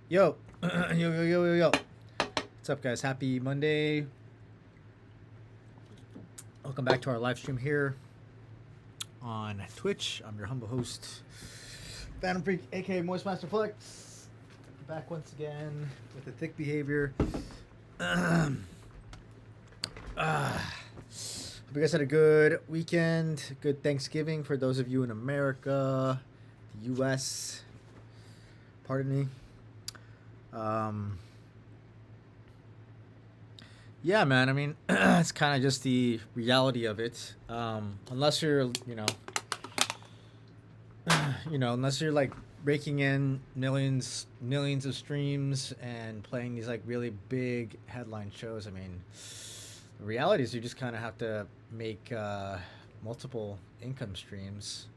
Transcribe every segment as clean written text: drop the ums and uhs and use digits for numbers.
Yo, yo. What's up, guys? Happy Monday. Welcome back to our live stream here on Twitch. I'm your humble host, Phantom Freak, aka Moist Master Flex. Back once again with the thick behavior. Hope you guys had a good weekend, good Thanksgiving for those of you in America, the U.S. Pardon me. Yeah, man. I mean, it's kind of just the reality of it. Unless you're, unless you're like raking in millions of streams and playing these like really big headline shows. I mean, the reality is you just kind of have to make multiple income streams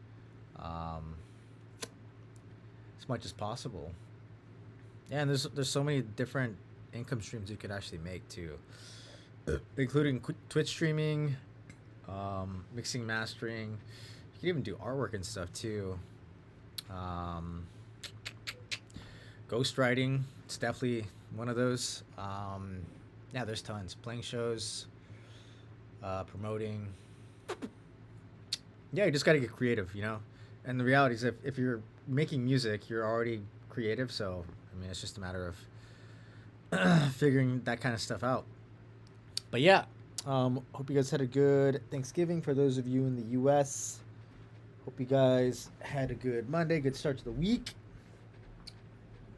as much as possible. Yeah, and there's so many different income streams you could actually make too, including Twitch streaming, mixing, mastering. You can even do artwork and stuff too. Ghostwriting, it's definitely one of those. Yeah, there's tons. Playing shows, promoting. Yeah, you just got to get creative, And the reality is, if you're making music, you're already creative. So, I mean, it's just a matter of figuring that kind of stuff out. But yeah, hope you guys had a good Thanksgiving for those of you in the U.S. Hope you guys had a good Monday, good start to the week.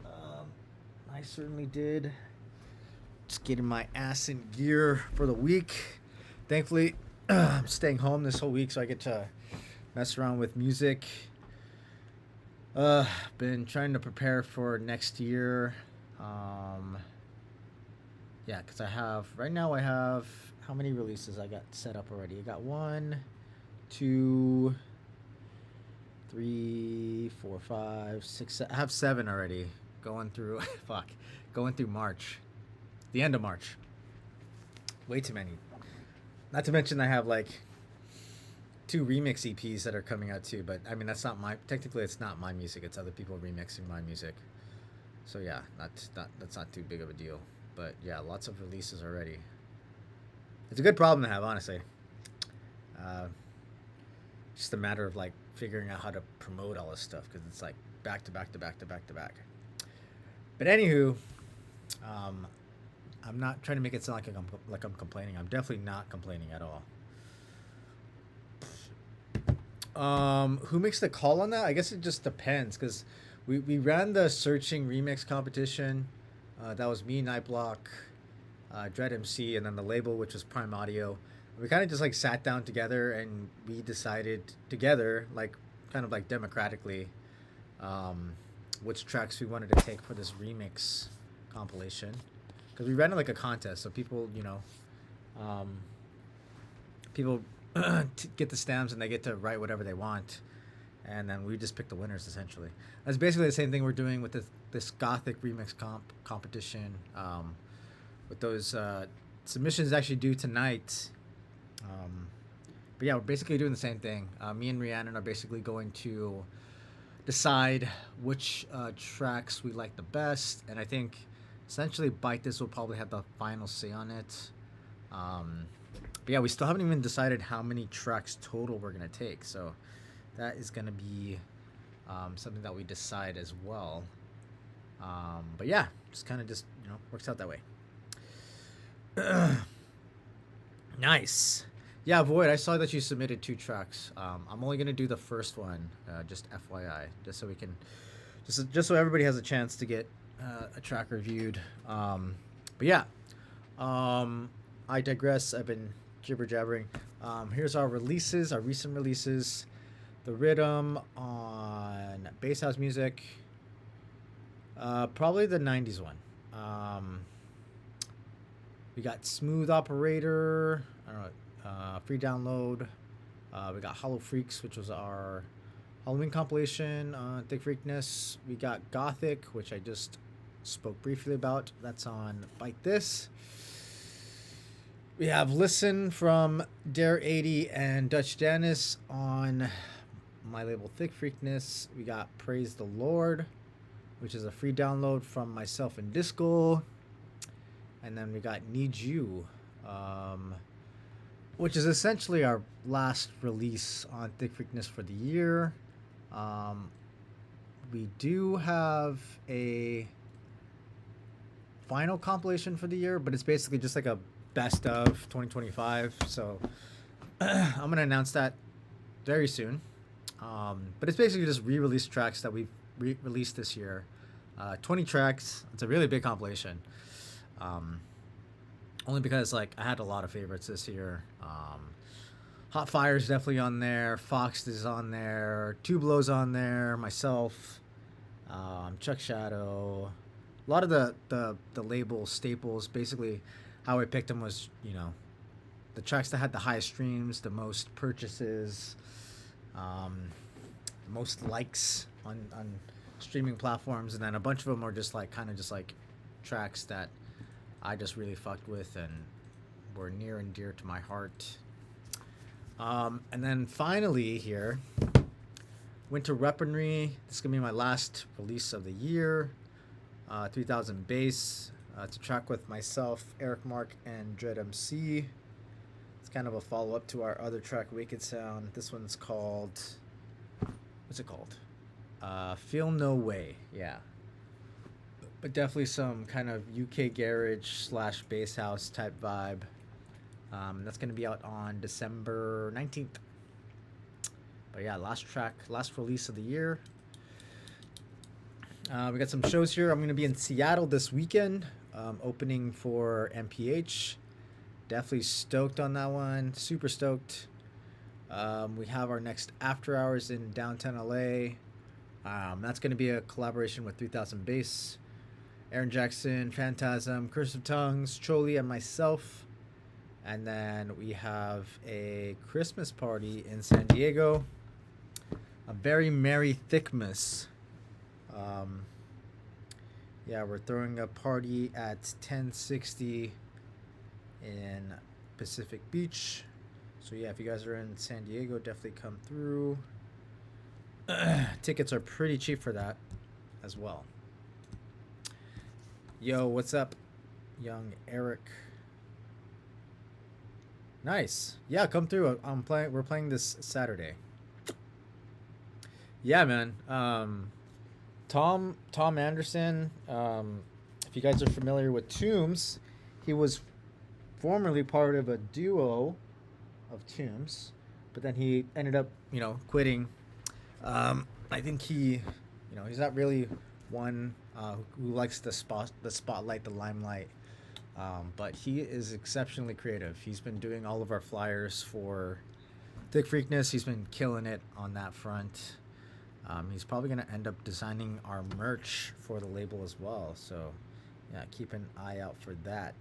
I certainly did. Just getting my ass in gear for the week. Thankfully, I'm staying home this whole week, so I get to mess around with music. Been trying to prepare for next year. Yeah, because I have how many releases I got set up already? I got 1, 2, 3, 4, 5, 6. I have 7 already going through. Going through March, the end of March. Way too many. Not to mention I have like 2 remix EPs that are coming out too. But I mean, technically it's not my music. It's other people remixing my music. So yeah, that's not too big of a deal. But yeah, lots of releases already. It's a good problem to have, honestly. Just a matter of like figuring out how to promote all this stuff because it's like back to back to back to back to back. But anywho, I'm not trying to make it sound like I'm complaining. I'm definitely not complaining at all. Who makes the call on that? I guess it just depends because we ran the searching remix competition. That was me, Nightblock, Dread MC, and then the label, which was Prime Audio. We kind of just like sat down together and we decided together, like kind of like democratically, which tracks we wanted to take for this remix compilation. because we ran it like a contest, so people, um, people get the stems and they get to write whatever they want, and then we just pick the winners essentially. That's basically the same thing we're doing with this Gothic remix competition. With those submissions actually due tonight. But yeah, we're basically doing the same thing. Me and Rhiannon are basically going to decide which tracks we like the best, and I think essentially Bite This will probably have the final say on it. But yeah, we still haven't even decided how many tracks total we're gonna take, so that is gonna be something that we decide as well. But yeah, just kind of works out that way. Nice. Yeah, Void, I saw that you submitted 2 tracks. I'm only gonna do the first one, just FYI, just so we can, just so everybody has a chance to get a track reviewed. But yeah, I digress. I've been jibber jabbering. Here's our releases, our recent releases. The Rhythm on Bass House Music. Probably the 90s one. We got Smooth Operator. I don't know. Free download. We got Hollow Freaks, which was our Halloween compilation on Thick Freakness. We got Gothic, which I just spoke briefly about. That's on Bite This. We have Listen from Dare80 and Dutch Dennis on my label Thick Freakness. We got Praise the Lord, which is a free download from myself and Disco. And then we got Need You, which is essentially our last release on Thick Freakness for the year. We do have a final compilation for the year, but it's basically just like a best of 2025. So I'm going to announce that very soon. But it's basically just re-released tracks that we've released this year. 20 tracks. It's a really big compilation. Only because I had a lot of favorites this year. Hot Fire's definitely on there. Fox is on there. Tublo's on there. Myself. Chuck Shadow. A lot of the label staples. Basically, how I picked them was, the tracks that had the highest streams, the most purchases, most likes on streaming platforms, and then a bunch of them are just tracks that I just really fucked with and were near and dear to my heart. And then finally here, Winter Weaponry. This is going to be my last release of the year. 3000 Bass. It's a track with myself, Eric Mark, and Dread MC. It's kind of a follow-up to our other track, Wicked Sound. This one's called... What's it called? Feel No Way. Yeah. But definitely some kind of UK garage / bass house type vibe. That's going to be out on December 19th. But yeah, last release of the year. We got some shows here. I'm going to be in Seattle this weekend, opening for MPH. Definitely stoked on that one. Super stoked. We have our next After Hours in downtown LA. That's going to be a collaboration with 3000 Bass. Aaron Jackson, Phantasm, Curse of Tongues, Choli, and myself. And then we have a Christmas party in San Diego. A very merry Thickmas. Yeah, we're throwing a party at 1060 in Pacific Beach. So yeah, if you guys are in San Diego, definitely come through. Tickets are pretty cheap for that as well. Yo, what's up, young Eric? Nice. Yeah, come through. We're playing this Saturday. Yeah, man. Tom Anderson. If you guys are familiar with Tombs, he was formerly part of a duo of Tombs, but then he ended up, quitting. I think he's not really one who likes the spotlight, the limelight. But he is exceptionally creative. He's been doing all of our flyers for Thick Freakness. He's been killing it on that front. He's probably going to end up designing our merch for the label as well. So Yeah, keep an eye out for that.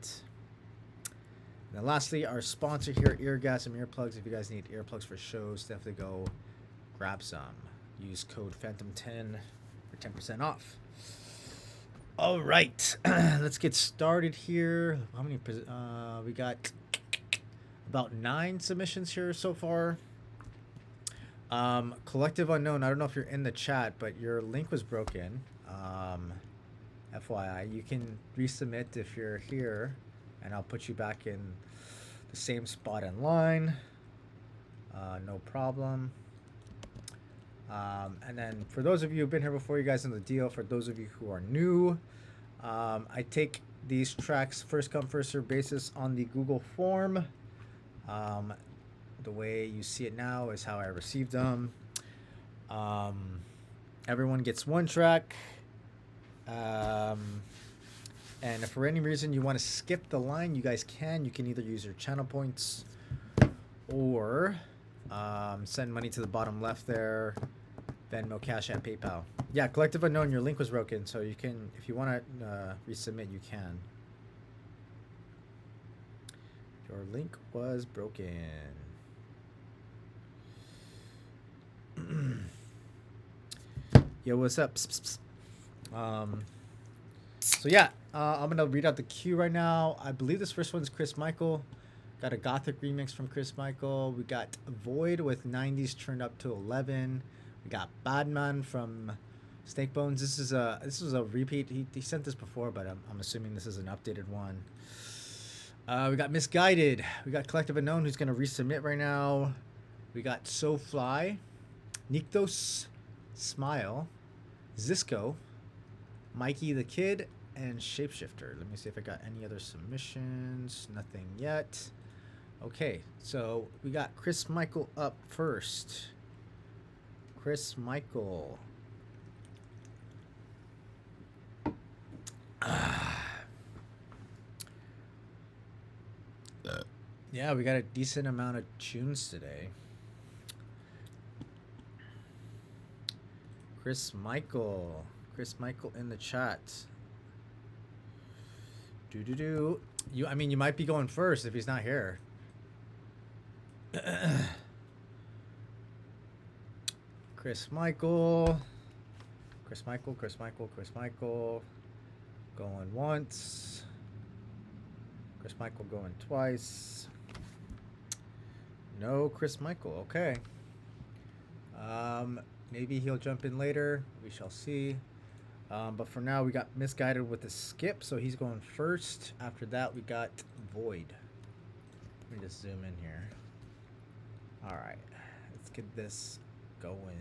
And then lastly, our sponsor here, Eargasm Earplugs. If you guys need earplugs for shows, definitely go grab some. Use code Phantom10 for 10% off. All right, let's get started here. How many? We got about 9 submissions here so far. Collective Unknown, I don't know if you're in the chat, but your link was broken. FYI, you can resubmit if you're here, and I'll put you back in the same spot in line. No problem. And then for those of you who've been here before, you guys know the deal. For those of you who are new, I take these tracks first come first serve basis on the Google form. The way you see it now is how I received them. Everyone gets one track. And if for any reason you want to skip the line, you guys can. You can either use your channel points or send money to the bottom left there. Venmo, Cash App, PayPal. Yeah, Collective Unknown, your link was broken, so you can, if you want to resubmit, you can. Your link was broken. Yo, what's up? Psst, psst. So yeah, I'm gonna read out the queue right now. I believe this first one's Chris Michael. Got a Gothic remix from Chris Michael. We got Void with 90s turned up to 11. We got Badman from Snake Bones. This was a repeat. He sent this before, but I'm assuming this is an updated one. We got Misguided. We got Collective Unknown, who's gonna resubmit right now. We got So Fly, Niktos, Smile, Zisco, Mikey the Kid, and Shapeshifter. Let me see if I got any other submissions. Nothing yet. Okay, so we got Chris Michael up first. Chris Michael. Yeah, we got a decent amount of tunes today. Chris Michael in the chat. I mean, you might be going first if he's not here. Chris Michael. Going once. Chris Michael going twice. No Chris Michael. Okay. Maybe he'll jump in later. We shall see. But for now, we got Misguided with a skip, so he's going first. After that, we got Void. Let me just zoom in here. All right, let's get this going.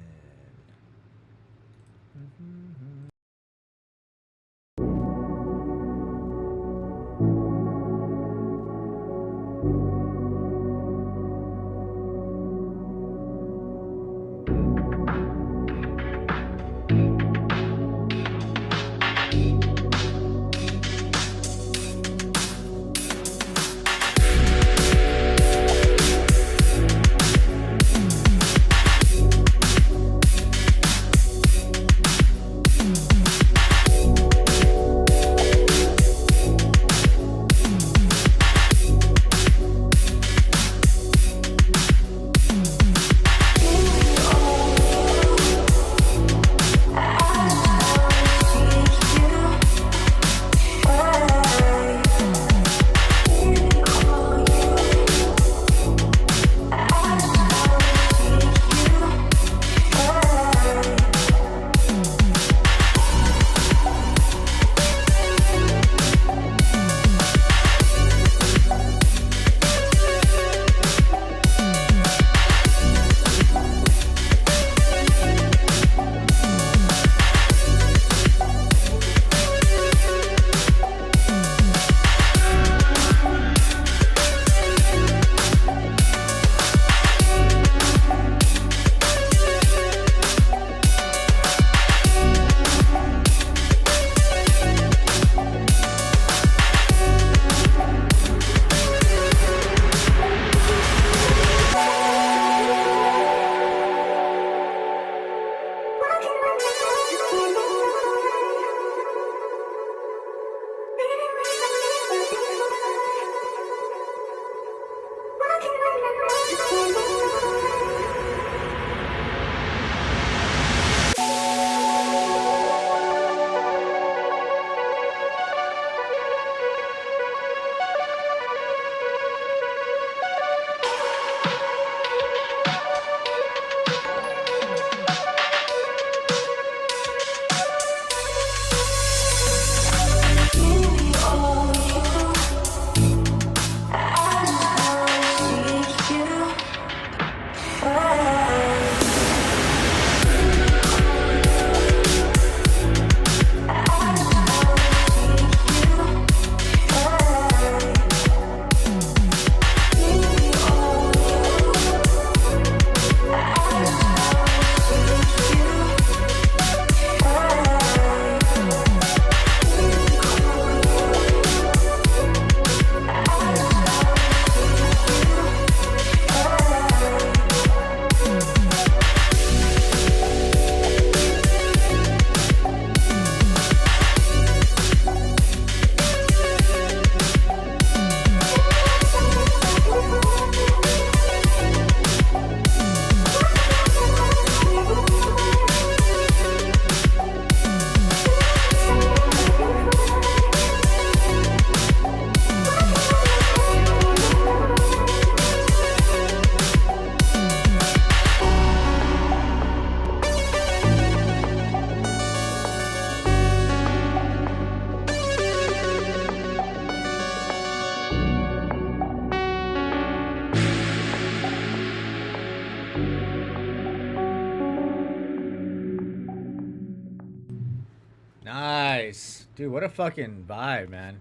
Dude, what a fucking vibe, man.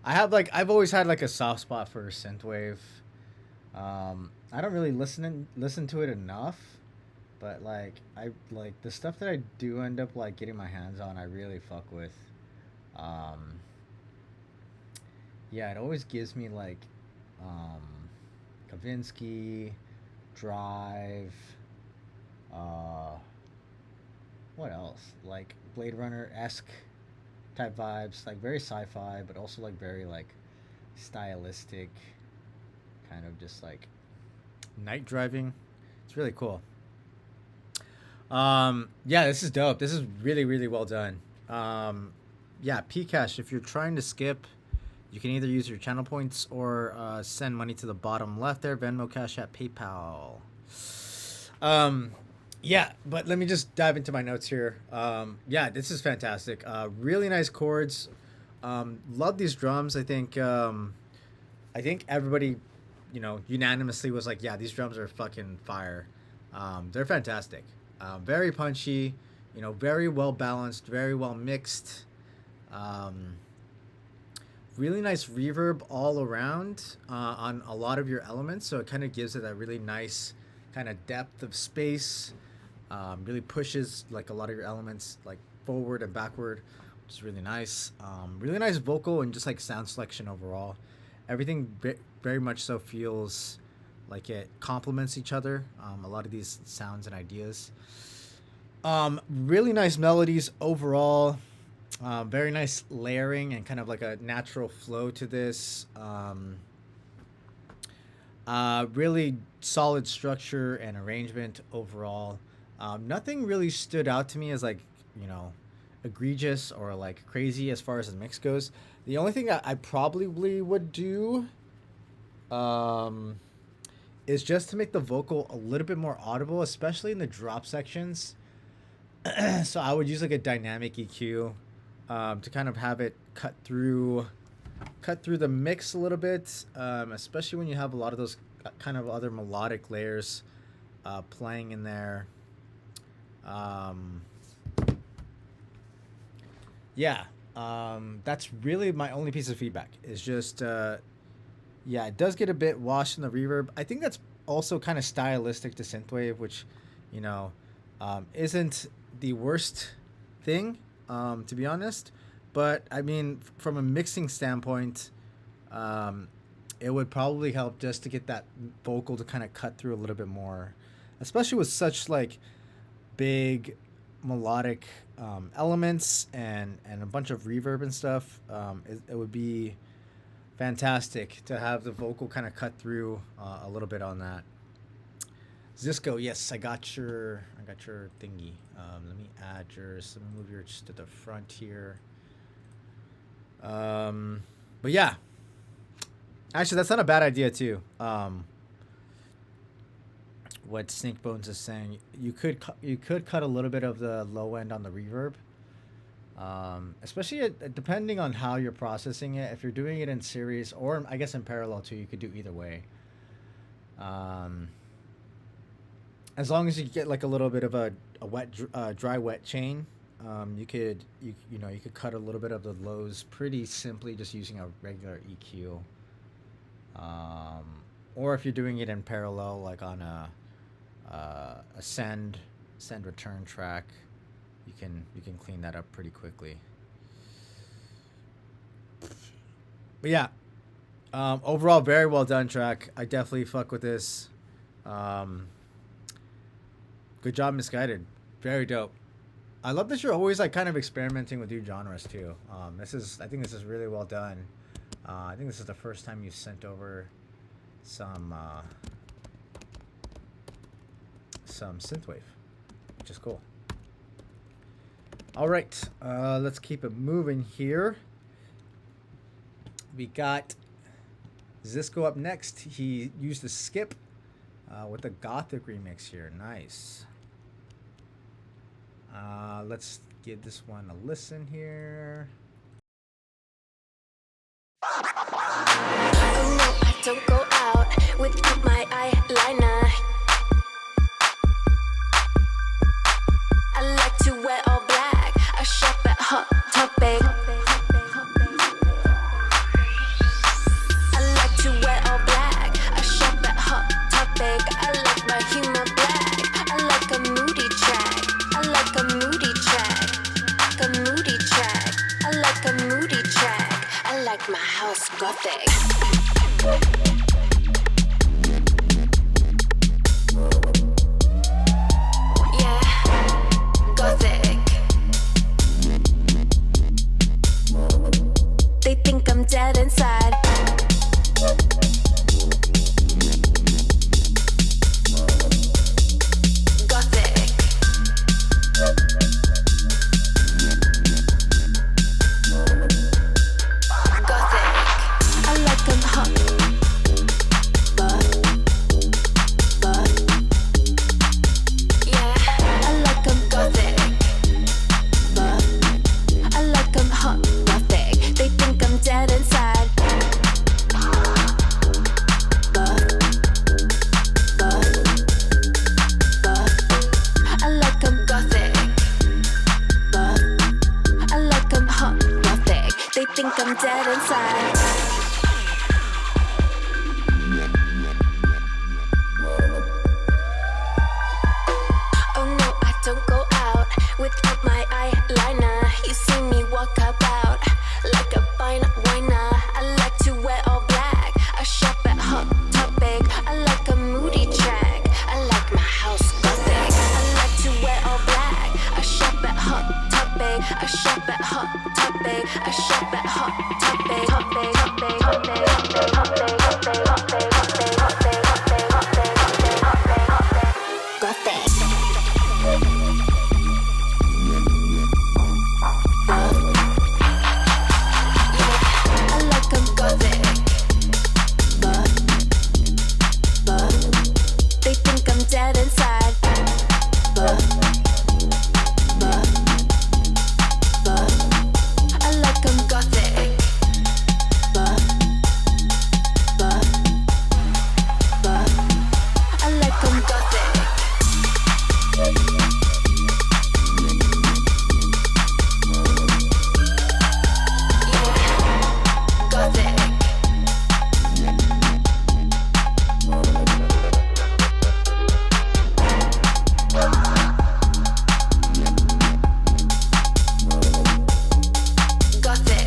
I've always had like a soft spot for synthwave. I don't really listen to it enough, but like I like the stuff that I do end up like getting my hands on, I really fuck with. Um, yeah, it always gives me like um, Kavinsky, Drive, uh, what else? Like Blade Runner esque type vibes, like very sci-fi, but also like very like stylistic, kind of just like night driving. It's really cool. Yeah, this is dope. This is really, really well done. Yeah, Pcash, if you're trying to skip, you can either use your channel points or send money to the bottom left there, Venmo, Cash App, PayPal. Um, yeah, but let me just dive into my notes here. Yeah, this is fantastic. Really nice chords. Love these drums. I think everybody, unanimously was like, yeah, these drums are fucking fire. They're fantastic. Very punchy, very well balanced, very well mixed. Um, really nice reverb all around on a lot of your elements. So it kind of gives it that really nice kind of depth of space. Really pushes like a lot of your elements like forward and backward, which is really nice. Really nice vocal and just like sound selection overall. Everything very much so feels like it complements each other. A lot of these sounds and ideas. Really nice melodies overall. Very nice layering and kind of like a natural flow to this. Really solid structure and arrangement overall. Nothing really stood out to me as like, you know, egregious or like crazy as far as the mix goes. The only thing I probably would do is just to make the vocal a little bit more audible, especially in the drop sections. So I would use like a dynamic EQ to kind of have it cut through the mix a little bit, especially when you have a lot of those kind of other melodic layers playing in there. Yeah, that's really my only piece of feedback. Is just yeah, it does get a bit washed in the reverb. I think that's also kind of stylistic to synthwave, which you know isn't the worst thing, to be honest. But I mean, from a mixing standpoint, it would probably help just to get that vocal to kind of cut through a little bit more, especially with such like big melodic elements and a bunch of reverb and stuff. It would be fantastic to have the vocal kind of cut through a little bit on that. Zisco, yes, I got your thingy. Let me add yours. Let me move yours to the front here. But yeah, actually, that's not a bad idea too. What Snake Bones is saying, you could cut a little bit of the low end on the reverb, especially depending on how you're processing it. If you're doing it in series or I guess in parallel too, you could do either way. As long as you get like a little bit of a dry wet chain, you could cut a little bit of the lows pretty simply just using a regular EQ. Or if you're doing it in parallel, like on a send return track, you can clean that up pretty quickly. But yeah, overall very well done track. I definitely fuck with this. Good job, Misguided. Very dope. I love that you're always like kind of experimenting with new genres too. I think this is really well done. I think this is the first time you've sent over some synthwave, which is cool. All right, let's keep it moving here. We got Zisco up next. He used the skip with the Gothic remix here. Nice. Let's give this one a listen here. Oh no, I don't go out without my eyeliner. I like to wear all black. I shop at Hot Topic. Gothic. Yeah, Gothic. They think I'm dead inside. Gothic. Gothic. I like 'em hot, but yeah, I like 'em gothic, but I like 'em hot, gothic. They think I'm dead inside, but I like 'em gothic, but I like 'em hot, gothic. They think I'm dead inside. Oh no, I don't go out without my eyeliner. You see me walk about like a fine whiner. I like to wear all black. I shop at Hot Topic. I like a moody track. I like my house gothic. I like to wear all black. I shop at Hot Topic. I shop at Hot Topic. I shop at Hot Topic. Topic, topic, topic, topic, topic, topic, topic, topic, topic, topic, gothic. I like 'em gothic, but they think I'm dead inside, but I like 'em gothic, but I like 'em gothic. Yeah, gothic. Gothic.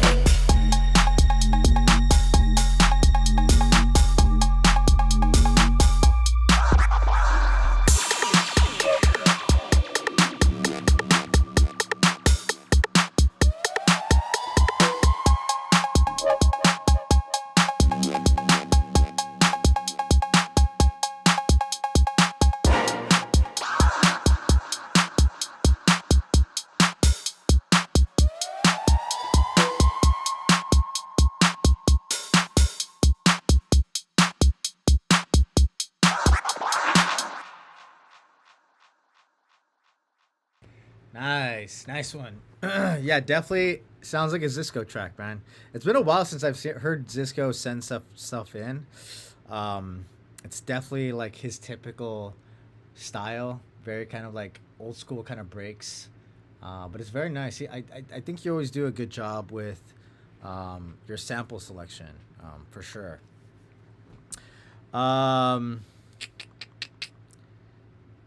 Nice one. Yeah, definitely sounds like a Zisco track, man. It's been a while since heard Zisco send stuff in. It's definitely like his typical style, very kind of like old school kind of breaks. But it's very nice. I think you always do a good job with your sample selection, for sure. Um,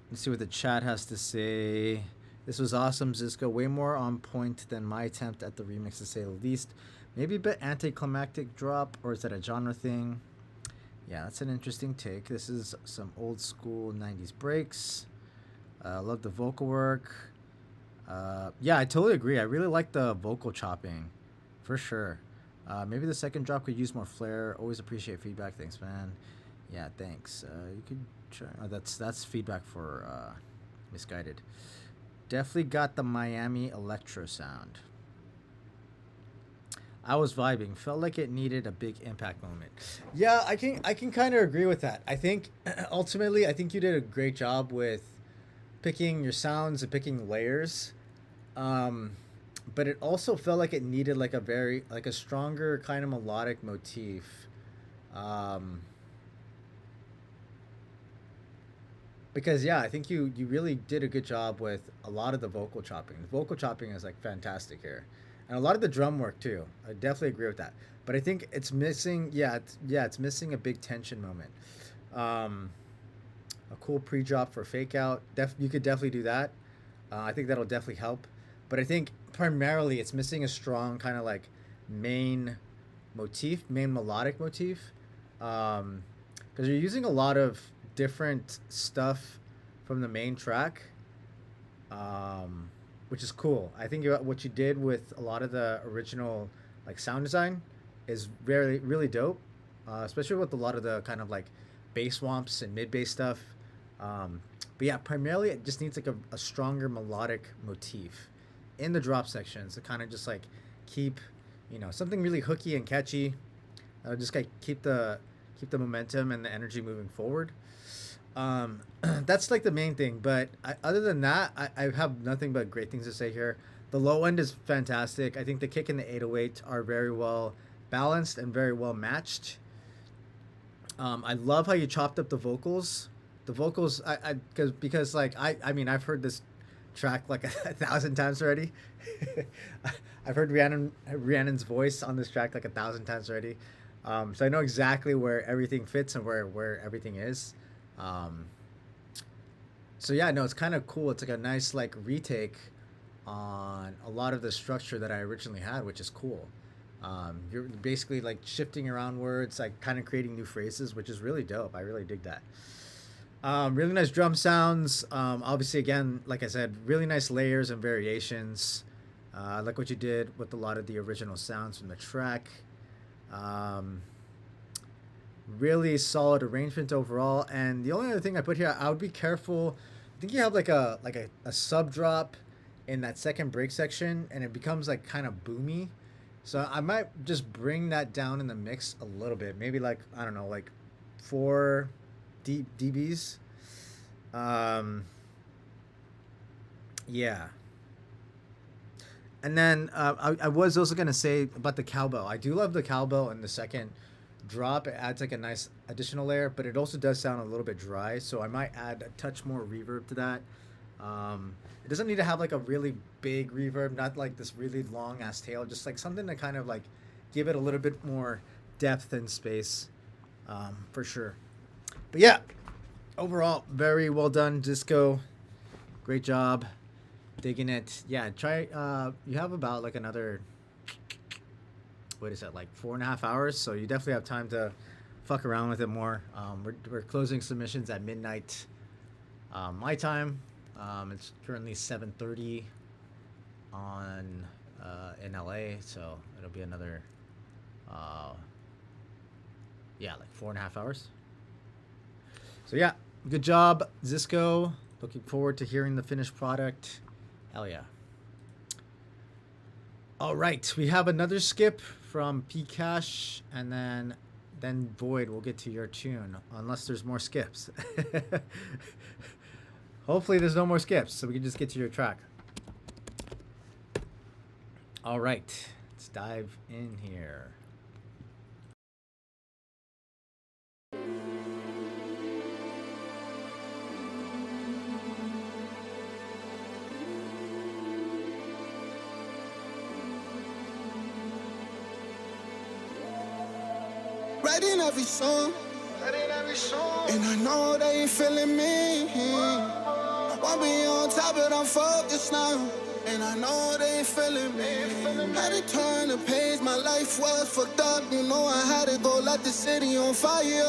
let's see what the chat has to say. This was awesome, Zisco. Way more on point than my attempt at the remix, to say the least. Maybe a bit anticlimactic drop, or is that a genre thing? Yeah, that's an interesting take. This is some old school 90s breaks. Love the vocal work. Yeah, I totally agree. I really like the vocal chopping, for sure. Maybe the second drop could use more flair. Always appreciate feedback. Thanks, man. Yeah, thanks. You could try. Oh, that's feedback for Misguided. Definitely got the Miami electro sound. I was vibing. Felt like it needed a big impact moment. Yeah, I can kind of agree with that. I think ultimately, I think you did a great job with picking your sounds and picking layers. But it also felt like it needed like a stronger kind of melodic motif. Because yeah, I think you really did a good job with a lot of the vocal chopping. The vocal chopping is like fantastic here, and a lot of the drum work too. I definitely agree with that. But I think it's missing. It's missing a big tension moment. A cool pre-drop for fake out. You could definitely do that. I think that'll definitely help. But I think primarily it's missing a strong kind of like main main melodic motif, because you're using a lot of different stuff from the main track, which is cool. I think what you did with a lot of the original like sound design is really dope, especially with a lot of the kind of like bass swamps and mid bass stuff. But yeah, primarily it just needs like a stronger melodic motif in the drop sections to kind of just like keep, something really hooky and catchy. Just like keep the momentum and the energy moving forward. That's like the main thing. But other than that, I have nothing but great things to say here. The low end is fantastic. I think the kick and the 808 are very well balanced and very well matched. I love how you chopped up the vocals. The vocals, because I mean, I've heard this track like 1,000 times already. I've heard Rhiannon's voice on this track like 1,000 times already. So I know exactly where everything fits and where everything is. So yeah, no, it's kind of cool. It's like a nice like retake on a lot of the structure that I originally had, which is cool. You're basically like shifting around words, like kind of creating new phrases, which is really dope. I really dig that. Really nice drum sounds. Obviously, again, like I said, really nice layers and variations. I like what you did with a lot of the original sounds from the track. Really solid arrangement overall. And the only other thing I put here, I would be careful. I think you have like a sub drop in that second break section, and it becomes like kind of boomy. So I might just bring that down in the mix a little bit. Maybe like, I don't know, like 4 dBs. Yeah. And then I was also going to say about the cowbell. I do love the cowbell in the second drop. It adds like a nice additional layer, but it also does sound a little bit dry. So I might add a touch more reverb to that. It doesn't need to have like a really big reverb, not like this really long ass tail, just like something to kind of like give it a little bit more depth and space, for sure. But yeah, overall, very well done, Disco. Great job. Digging it. Yeah, try, you have about like another, what is that, like 4.5 hours? So you definitely have time to fuck around with it more. We're closing submissions at midnight, my time. It's currently 7:30 on in LA, so it'll be another like 4.5 hours. So yeah, good job, Zisco. Looking forward to hearing the finished product. Hell yeah. All right, we have another skip from Pcash, and then Void will get to your tune, unless there's more skips. Hopefully there's no more skips, so we can just get to your track. All right, let's dive in here. Writing every song, and I know they ain't feeling me. Won't be on top, but I'm focused now, and I know they ain't feeling me. Had to turn the page, my life was fucked up. You know I had to go light the city on fire.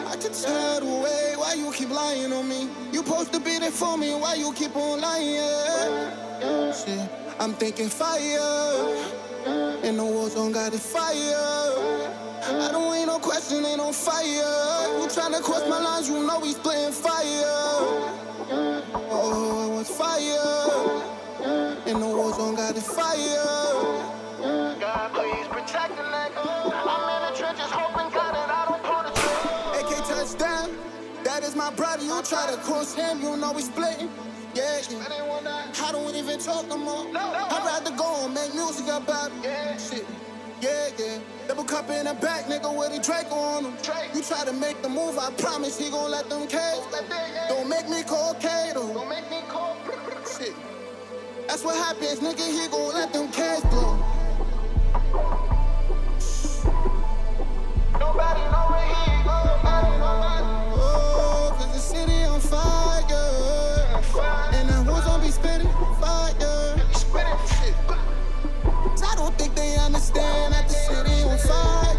I could tell the way why you keep lying on me. You supposed to be there for me, why you keep on lying? Shit, I'm thinking fire, and the war zone got the fire. I don't ain't no question, ain't no fire. You tryna cross my lines, you know he's playing fire. Oh, I want fire, and the war zone got the fire. God, please protect the nigga. I'm in the trenches, hoping God that I don't pull the trigger. AK touchdown, that is my brother. You try to cross him, you know we splitting. Yeah, I don't even talk no more. I'd rather go and make music about it. Shit. Yeah. Double cup in the back, nigga, with a Draco on him. You try to make the move, I promise he gon' let them cage. Don't make me call Kato. Don't make me call shit. That's what happens, nigga, he gon' let them cage blow. Nobody know where he go. Oh, cause the city on fire. And I was on be spitting fire. I don't think they understand that the city on fire.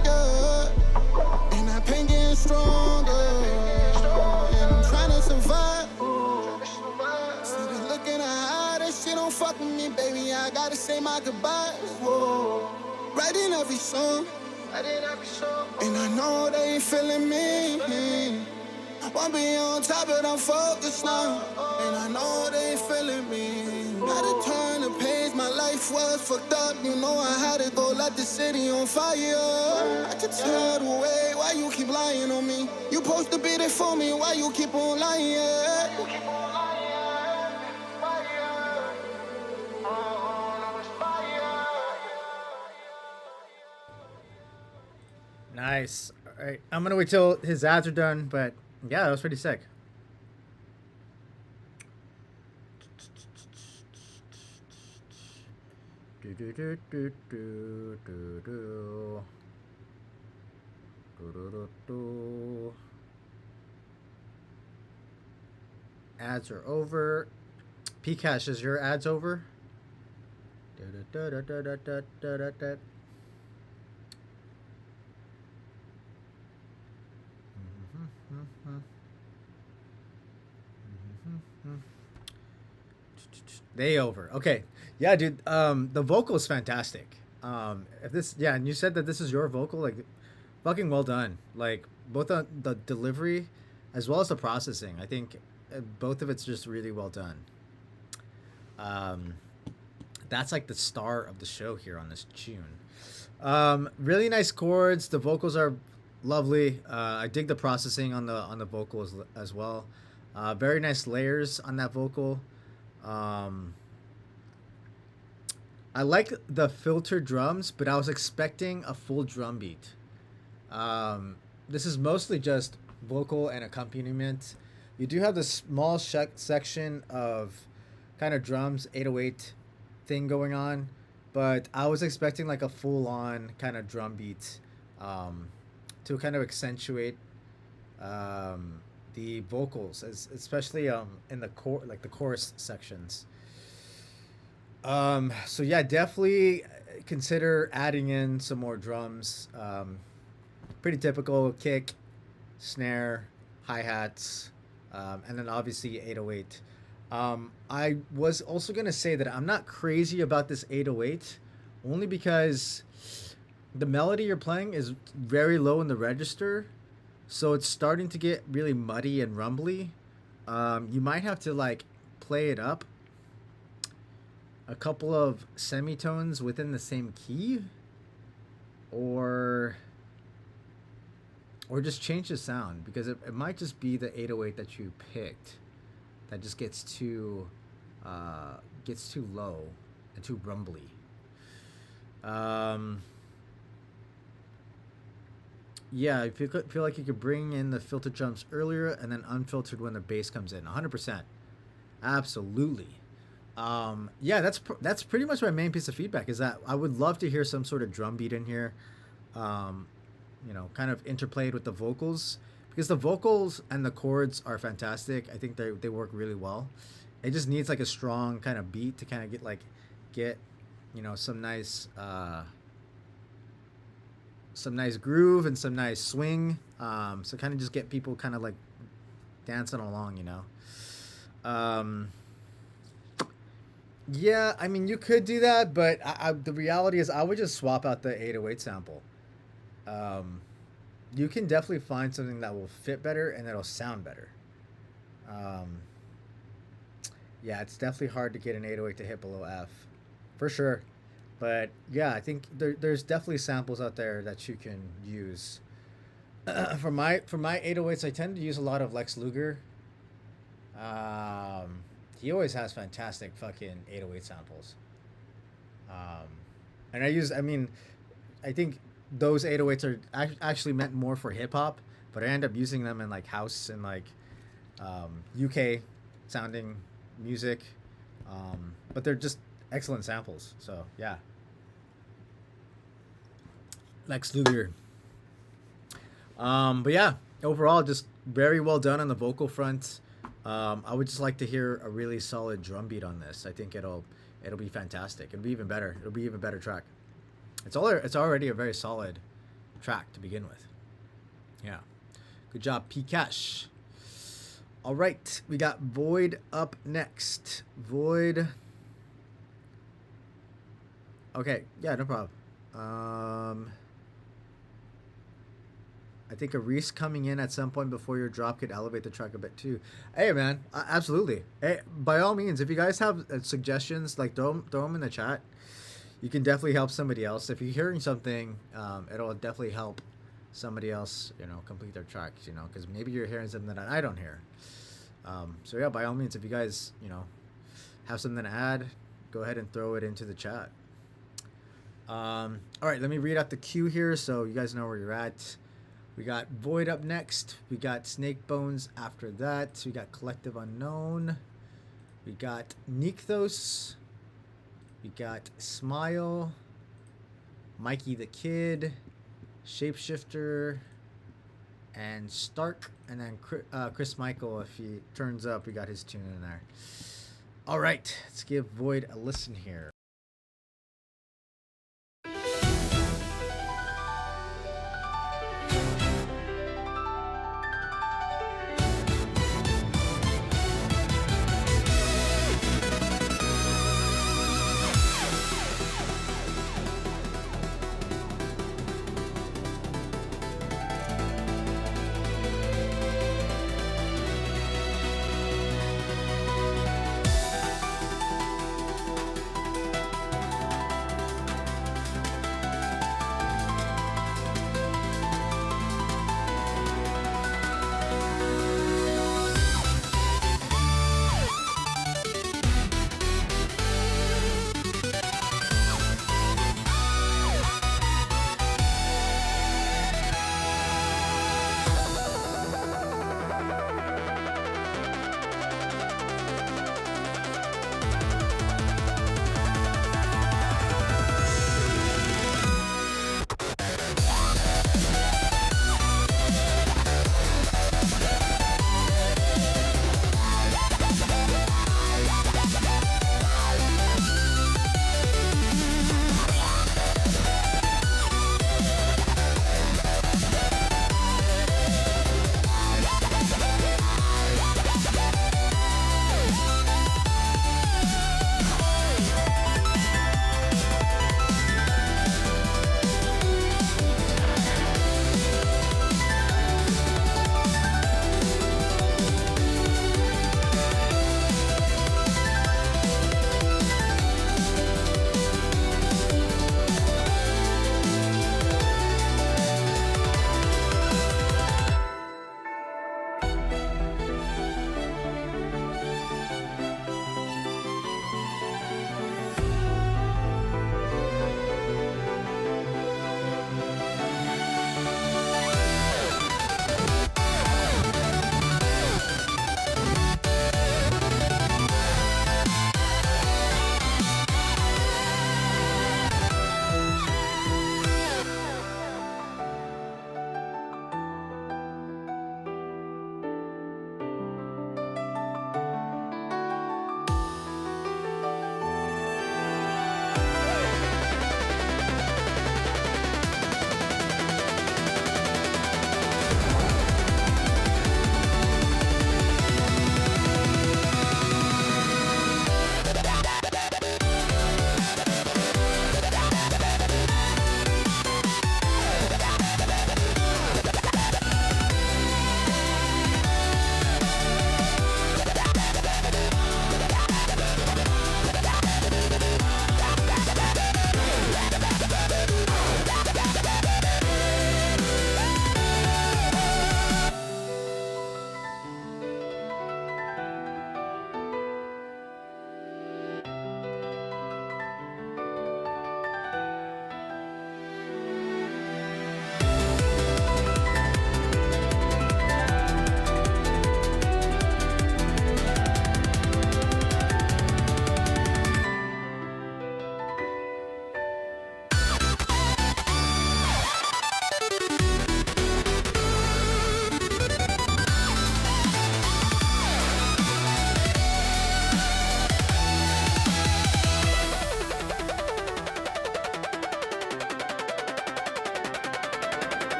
fuck with me, baby, I gotta say my goodbyes. Whoa. Writing every song, and I know they ain't feeling me. Won't be on top, but I'm focused now, and I know they ain't feeling me. Gotta turn the page, my life was fucked up. You know I had to go light the city on fire. I can tell the way why you keep lying on me. You supposed to be there for me, why you keep on lying? Nice. All right, I'm gonna wait till his ads are done, but yeah, that was pretty sick. Do do do do do do do. Do, do, do, do. Ads are over. Pcash, is your ads over? Da, da, da, da, da, da, da, da, da. They over. Okay. Yeah, dude. The vocal is fantastic. If this, yeah, and you said that this is your vocal, like, fucking well done. Like, both the delivery as well as the processing. I think both of it's just really well done. That's like the star of the show here on this tune. Really nice chords. The vocals are lovely. I dig the processing on the vocals as well. Very nice layers on that vocal. I like the filtered drums, but I was expecting a full drum beat. This is mostly just vocal and accompaniment. You do have this small section of kind of drums, 808 thing going on, but I was expecting like a full-on kind of drum beat to kind of accentuate the vocals, especially in the the chorus sections. So yeah, definitely consider adding in some more drums. Pretty typical kick, snare, hi-hats, and then obviously 808. I was also gonna say that I'm not crazy about this 808, only because the melody you're playing is very low in the register, so it's starting to get really muddy and rumbly. You might have to like play it up a couple of semitones within the same key, or just change the sound, because it might just be the 808 that you picked that just gets too low and too rumbly. Yeah, if you feel like you could bring in the filtered drums earlier and then unfiltered when the bass comes in, 100%, absolutely. Yeah, that's pretty much my main piece of feedback, is that I would love to hear some sort of drum beat in here, kind of interplayed with the vocals, because the vocals and the chords are fantastic. I think they work really well. It just needs like a strong kind of beat to kind of get some nice groove and some nice swing, so kind of just get people kind of like dancing along, yeah, I mean, you could do that, but the reality is I would just swap out the 808 sample. You can definitely find something that will fit better and that'll sound better. Yeah, it's definitely hard to get an 808 to hit below F, for sure. But yeah, I think there's definitely samples out there that you can use. For my 808s, I tend to use a lot of Lex Luger. He always has fantastic fucking 808 samples. And I think those 808s are actually meant more for hip hop, but I end up using them in like house and like UK sounding music. But they're just excellent samples. So yeah. Lex Luger. But yeah, overall just very well done on the vocal front. I would just like to hear a really solid drum beat on this. I think it'll be fantastic. It'll be even better. It'll be even better track. It's already a very solid track to begin with. Yeah. Good job, Pcash. All right, we got Void up next. Void, Okay, yeah, no problem. I think a Reese coming in at some point before your drop could elevate the track a bit too. Hey, man, absolutely. Hey, by all means, if you guys have suggestions, like throw them in the chat. You can definitely help somebody else. If you're hearing something, it'll definitely help somebody else, complete their tracks, because maybe you're hearing something that I don't hear. So yeah, by all means, if you guys, have something to add, go ahead and throw it into the chat. All right, let me read out the queue here so you guys know where you're at. We got Void up next. We got Snake Bones after that. We got Collective Unknown. We got Nykthos. We got Smile. Mikey the Kid. Shapeshifter. And Stark. And then Chris Michael, if he turns up, we got his tune in there. All right, let's give Void a listen here.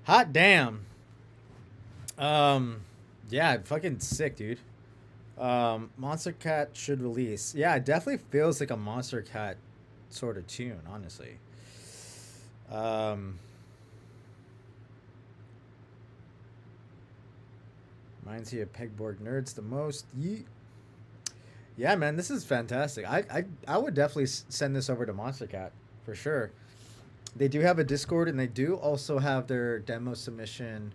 Hot damn. Yeah, fucking sick, dude. Monster Cat should release. Yeah, it definitely feels like a Monster Cat sort of tune, honestly. Reminds you of Pegboard Nerds the most. Yeet. Yeah, man, this is fantastic. I would definitely send this over to Monster Cat for sure. They do have a Discord, and they do also have their demo submission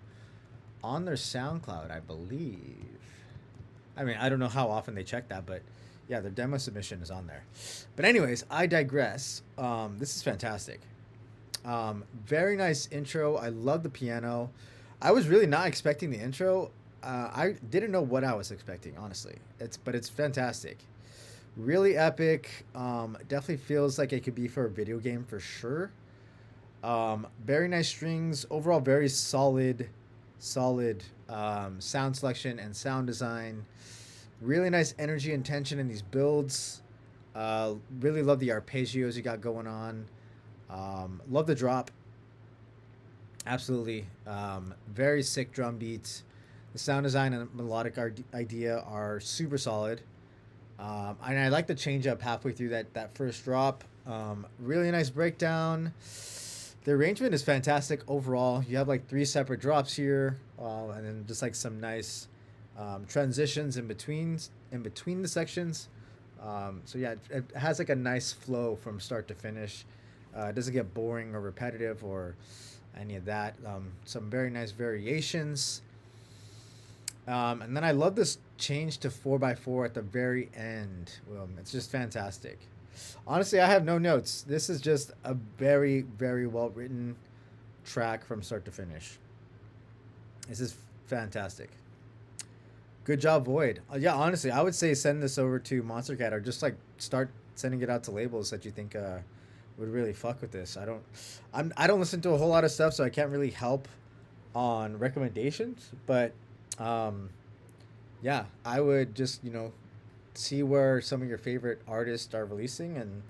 on their SoundCloud, I believe. I mean, I don't know how often they check that, but yeah, their demo submission is on there. But anyways, I digress. This is fantastic. Very nice intro. I love the piano. I was really not expecting the intro. I didn't know what I was expecting, honestly. But it's fantastic. Really epic. Definitely feels like it could be for a video game for sure. Very nice strings. Overall, very solid sound selection and sound design. Really nice energy and tension in these builds. Really love the arpeggios you got going on. Love the drop. Absolutely. Very sick drum beats. The sound design and melodic idea are super solid. And I like the change up halfway through that first drop. Really nice breakdown. The arrangement is fantastic overall. You have like 3 separate drops here, and then just like some nice transitions in between the sections. So yeah, it has like a nice flow from start to finish. It doesn't get boring or repetitive or any of that. Some very nice variations. And then I love this change to 4x4 at the very end. It's just fantastic. Honestly, I have no notes. This is just a very, very well written track from start to finish. This is fantastic. Good job, Void. Yeah, honestly, I would say send this over to Monster Cat, or just like start sending it out to labels that you think would really fuck with this. I don't listen to a whole lot of stuff, so I can't really help on recommendations. But yeah, I would just see where some of your favorite artists are releasing and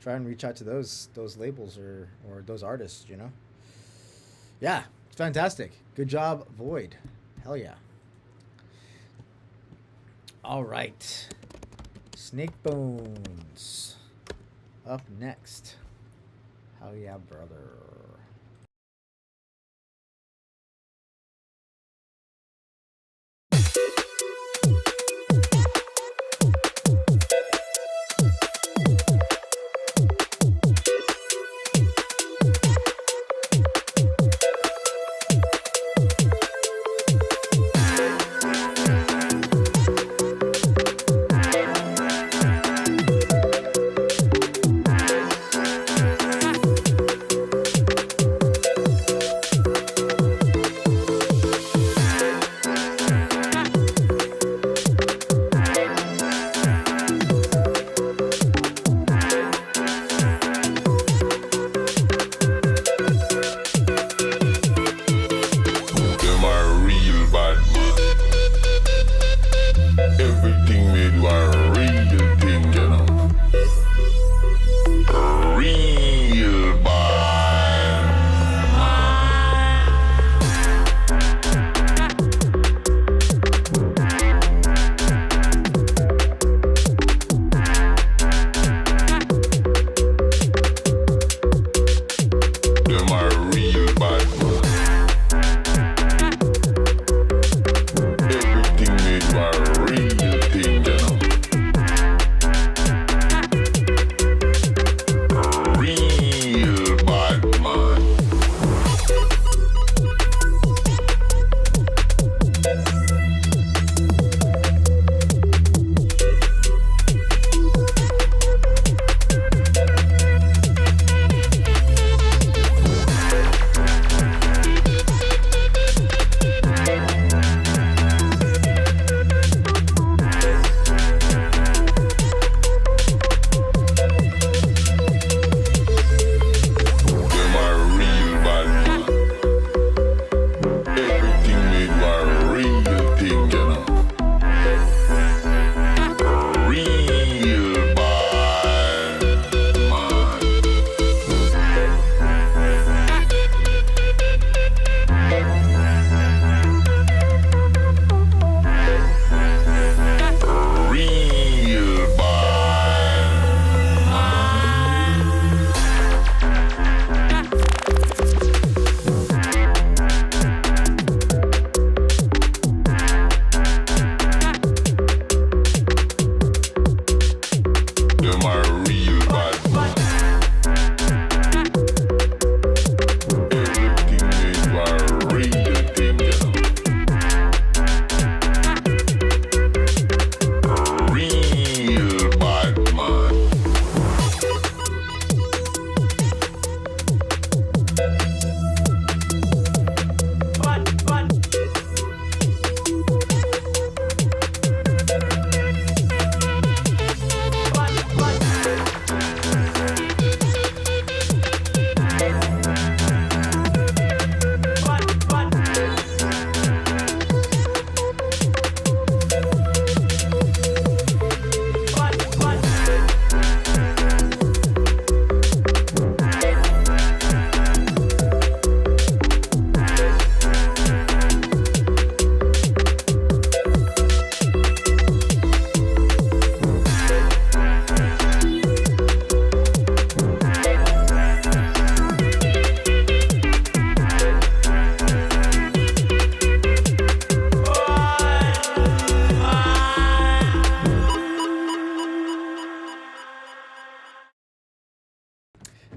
try and reach out to those labels or those artists. Yeah, it's fantastic. Good job, Void. Hell yeah. All right, Snake Bones up next. Hell yeah, brother. Them are real bad man. Everything they do are real thing, you know. Real bad man.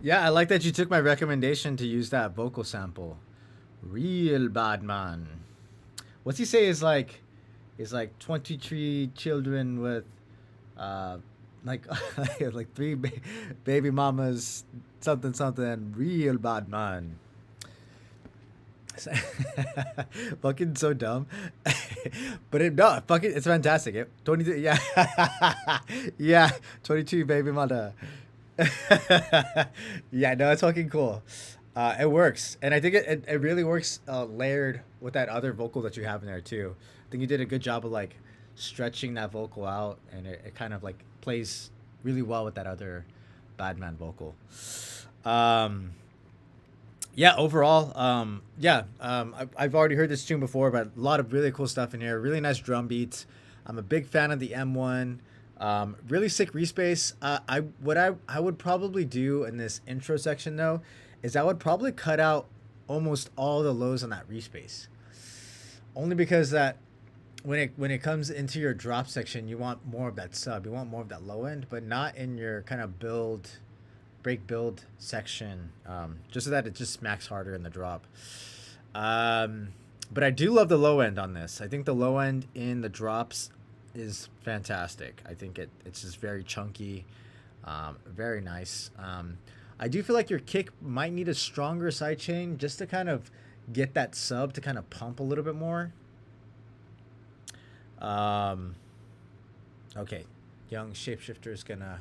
Yeah, I like that you took my recommendation to use that vocal sample. Real bad man. What's he say is like 23 children with like like three baby mamas, something something, real bad man. Fucking so dumb. But no, fucking it's fantastic. 22, yeah. Yeah, 22 baby mother. Yeah, no, it's fucking cool. It works, and I think it really works layered with that other vocal that you have in there too. I think you did a good job of like stretching that vocal out, and it kind of like plays really well with that other Badman vocal. Yeah, overall, I've already heard this tune before, but a lot of really cool stuff in here. Really nice drum beats. I'm a big fan of the M1. Really sick respace. What I would probably do in this intro section though is I would probably cut out almost all the lows on that respace, only because that when it comes into your drop section, you want more of that sub, you want more of that low end, but not in your kind of break build section, just so that it just smacks harder in the drop. But I do love the low end on this. I think the low end in the drops is fantastic. I think it's just very chunky, very nice. I do feel like your kick might need a stronger sidechain just to kind of get that sub to kind of pump a little bit more. Okay, young shapeshifter is gonna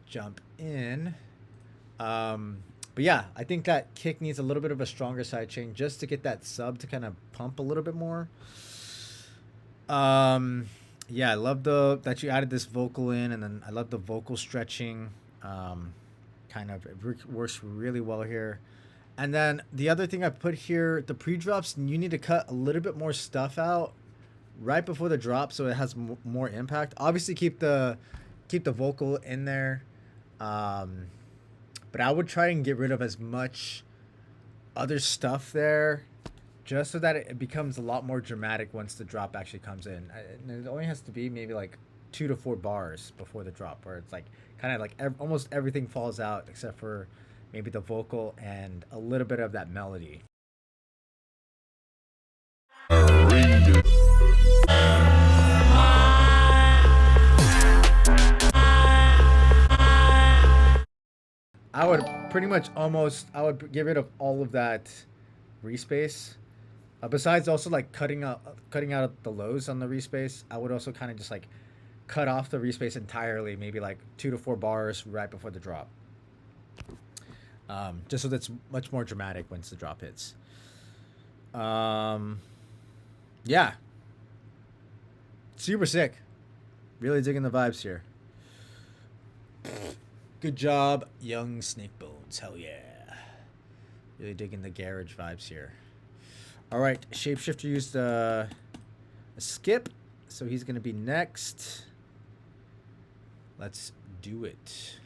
jump in. But yeah, I think that kick needs a little bit of a stronger sidechain just to get that sub to kind of pump a little bit more. Yeah, I love that you added this vocal in, and then I love the vocal stretching. Kind of it works really well here. And then the other thing I put here, the pre-drops, you need to cut a little bit more stuff out right before the drop so it has more impact. Obviously keep the vocal in there, but I would try and get rid of as much other stuff there just so that it becomes a lot more dramatic once the drop actually comes in. And it only has to be maybe like 2 to 4 bars before the drop, where it's like kind of like almost everything falls out except for maybe the vocal and a little bit of that melody. I would pretty much I would get rid of all of that respace. Besides also like cutting out the lows on the respace, I would also kind of just like cut off the respace entirely, maybe like 2 to 4 bars right before the drop. Just so that's much more dramatic once the drop hits. Yeah. Super sick. Really digging the vibes here. Good job, young Snakebones. Hell yeah. Really digging the garage vibes here. Alright, Shapeshifter used a skip, so he's going to be next. Let's do it.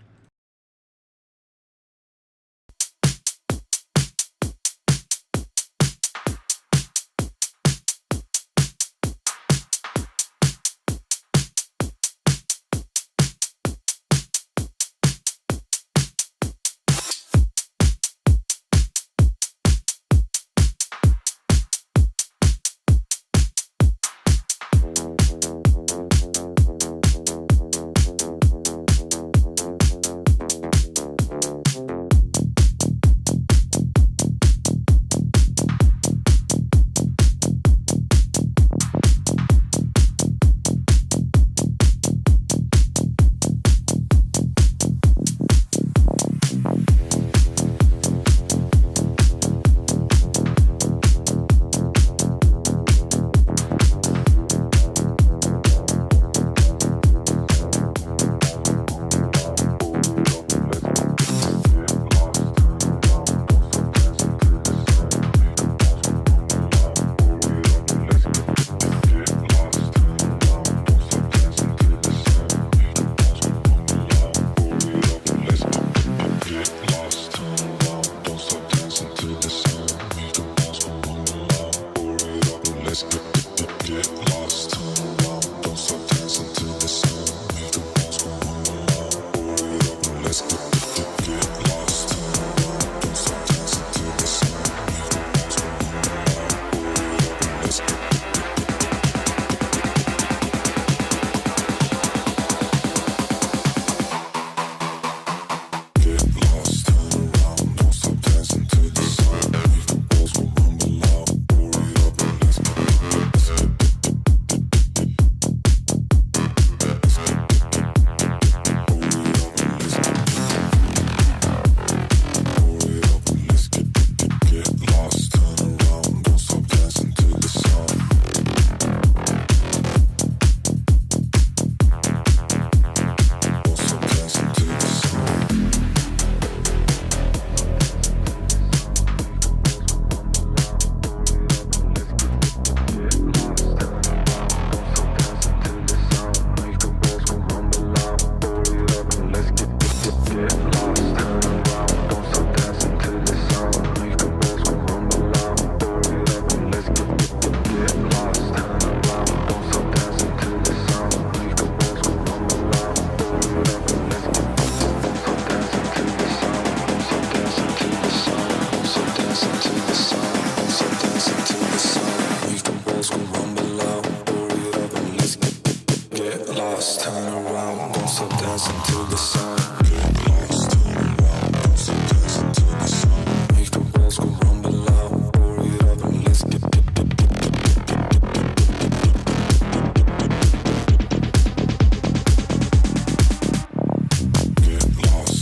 around, don't stop dancing to the sun. Get lost, turn around, don't stop dancing to the sun. Make the walls go rumble loud, pour it up and let's get lost,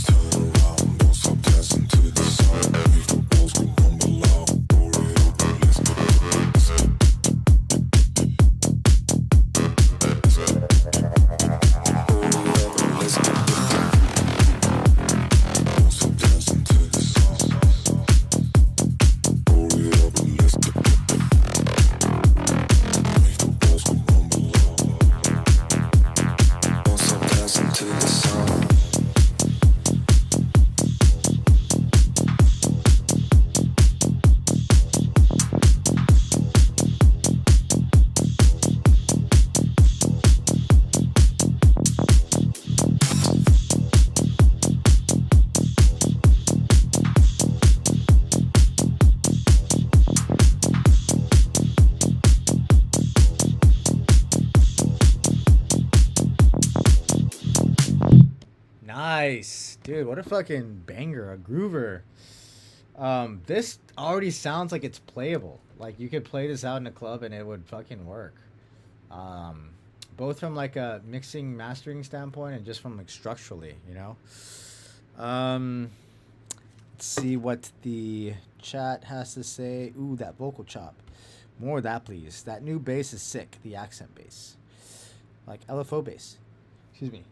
turn around, don't stop dancing to the sun. Make the walls go rumble loud, pour it up and let's get Nice, dude. What a fucking banger, a groover. This already sounds like it's playable. Like you could play this out in a club and it would fucking work. Both from like a mixing, mastering standpoint and just from like structurally, you know. Let's see what the chat has to say. Ooh, that vocal chop. More of that, please. That new bass is sick. The accent bass, like LFO bass. Excuse me.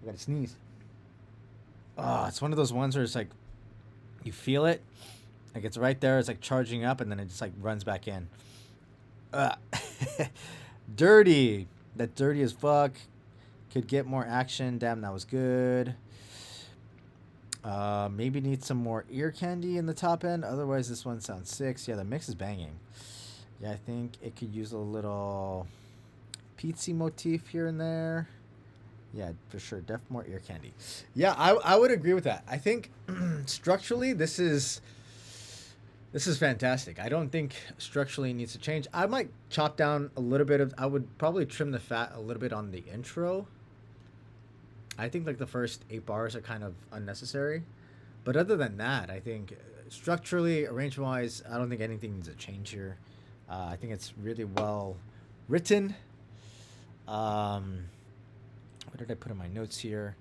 I gotta sneeze. Oh, it's one of those ones where it's like you feel it, like it's right there. It's like charging up, and then it just like runs back in. Dirty. That dirty as fuck. Could get more action. Damn, that was good. Maybe need some more ear candy in the top end. Otherwise, this one sounds sick. Yeah, the mix is banging. Yeah, I think it could use a little pizza motif here and there. Yeah, for sure. Def more ear candy. Yeah, I would agree with that. I think structurally this is fantastic. I don't think structurally it needs to change. I might chop down a little bit of. I would probably trim the fat a little bit on the intro. I think like the first 8 bars are kind of unnecessary, but other than that, I think structurally, arrangement wise, I don't think anything needs to change here. I think it's really well written. What did I put in my notes here?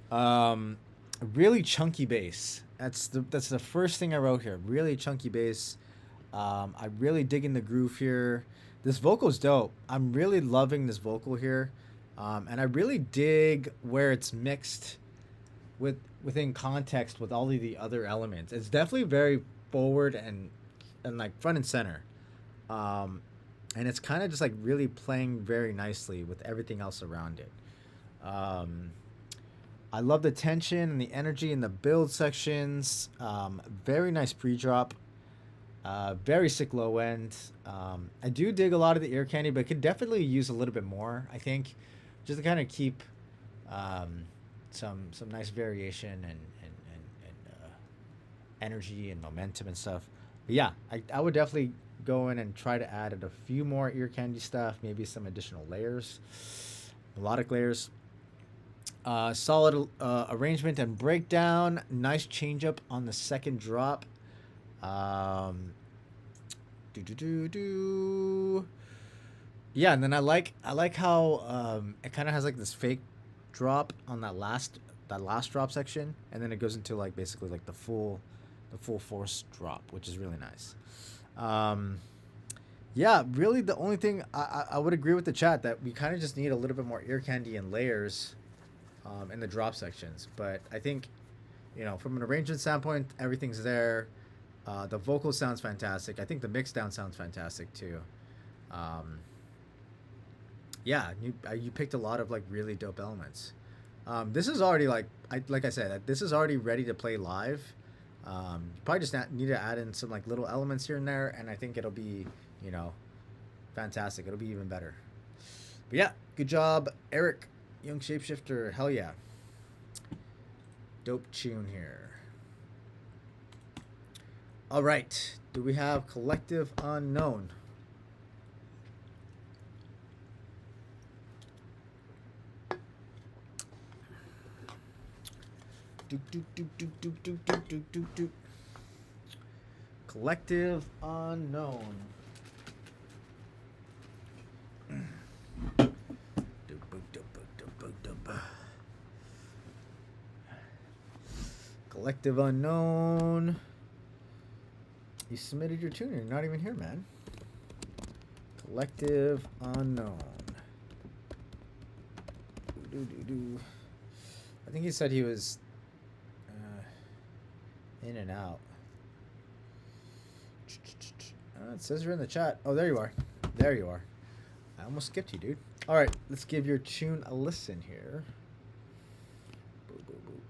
Really chunky bass. That's the first thing I wrote here. Really chunky bass. I really dig in the groove here. This vocal's dope. I'm really loving this vocal here. And I really dig where it's mixed within context with all of the other elements. It's definitely very forward and like front and center. And it's kind of just like really playing very nicely with everything else around it. I love the tension and the energy in the build sections. Very nice pre-drop. Very sick low end. I do dig a lot of the ear candy, but could definitely use a little bit more, I think, just to kind of keep some nice variation and energy and momentum and stuff. But yeah, I would definitely go in and try to add a few more ear candy stuff, maybe some additional layers, melodic layers. Solid arrangement and breakdown. Nice change up on the second drop. Yeah, and then I like how it kind of has like this fake drop on that last drop section, and then it goes into like basically like the full force drop, which is really nice. Yeah, really the only thing I would agree with the chat that we kind of just need a little bit more ear candy and layers in the drop sections. But I think, from an arrangement standpoint, everything's there. The vocal sounds fantastic. I think the mix down sounds fantastic too. Yeah, you picked a lot of like really dope elements. This is already like I said, this is already ready to play live. You probably just need to add in some like little elements here and there, and I think it'll be, fantastic. It'll be even better. But yeah, good job, Eric, Young Shapeshifter. Hell yeah. Dope tune here. All right. Do we have Collective Unknown? Collective Unknown. Collective Unknown. You submitted your tune. You're not even here, man. Collective Unknown. I think he said he was in and out. It says you're in the chat. Oh, there you are. There you are. I almost skipped you, dude. All right, let's give your tune a listen here. Boo, boo, boo.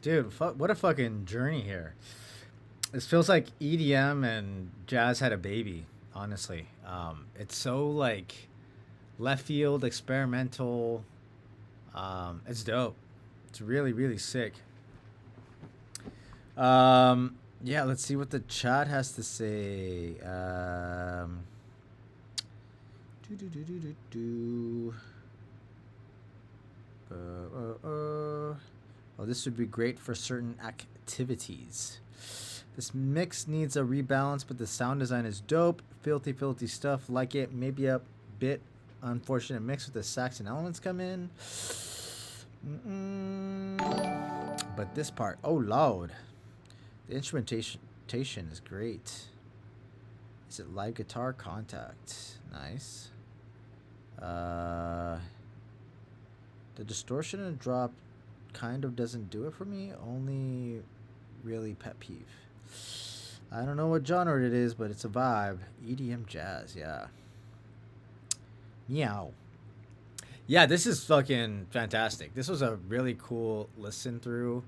Dude, what a fucking journey here. This feels like EDM and jazz had a baby, honestly. It's so like left field, experimental. It's dope. It's really, really sick. Yeah, let's see what the chat has to say. Do, do, do, do, do, do. Oh, this would be great for certain activities. This mix needs a rebalance, but the sound design is dope. Filthy, filthy stuff. Like it. Maybe a bit unfortunate mix with the sax and elements come in. But this part, oh Lord. The instrumentation is great. Is it live guitar contact? Nice. The distortion and drop kind of doesn't do it for me. Only really pet peeve. I don't know what genre it is, but it's a vibe. EDM jazz, yeah. Meow. Yeah, this is fucking fantastic. This was a really cool listen through.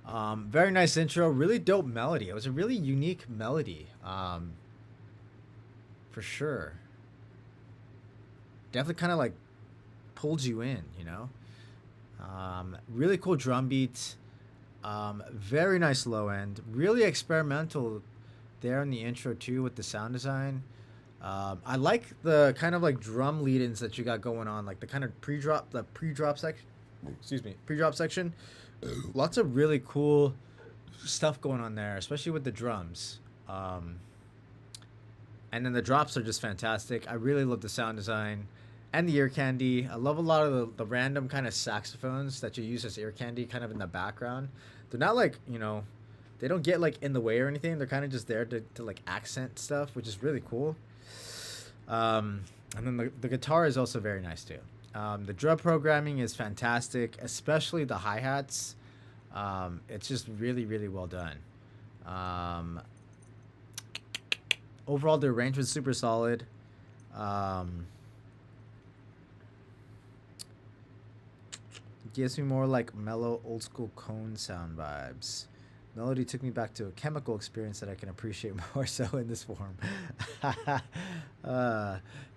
Very nice intro. Really dope melody. It was a really unique melody. For sure. Definitely kind of like pulled you in, you know? Really cool drum beat. Very nice low end. Really experimental there in the intro too with the sound design. I like the kind of like drum lead-ins that you got going on, like the kind of pre-drop section. Excuse me, pre-drop section. Lots of really cool stuff going on there, especially with the drums. And then the drops are just fantastic. I really love the sound design and the ear candy. I love a lot of the random kind of saxophones that you use as ear candy kind of in the background. They're not like, you know, they don't get like in the way or anything. They're kind of just there to like accent stuff, which is really cool. And then the guitar is also very nice too. The drum programming is fantastic, especially the hi-hats. It's just really, really well done. Overall, the arrangement's super solid. Gives me more like mellow, old school Cone sound vibes. Melody took me back to a chemical experience that I can appreciate more so in this form.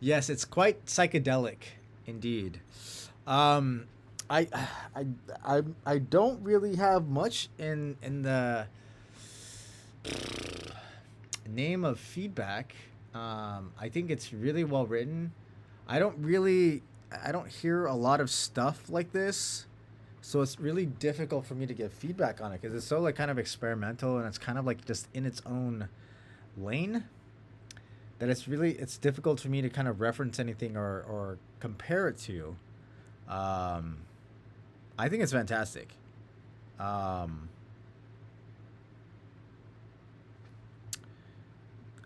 Yes, it's quite psychedelic, indeed. I don't really have much in the name of feedback. I think it's really well written. I don't hear a lot of stuff like this. So it's really difficult for me to give feedback on it because it's so like kind of experimental and it's kind of like just in its own lane that it's difficult for me to kind of reference anything or compare it to. I think it's fantastic. I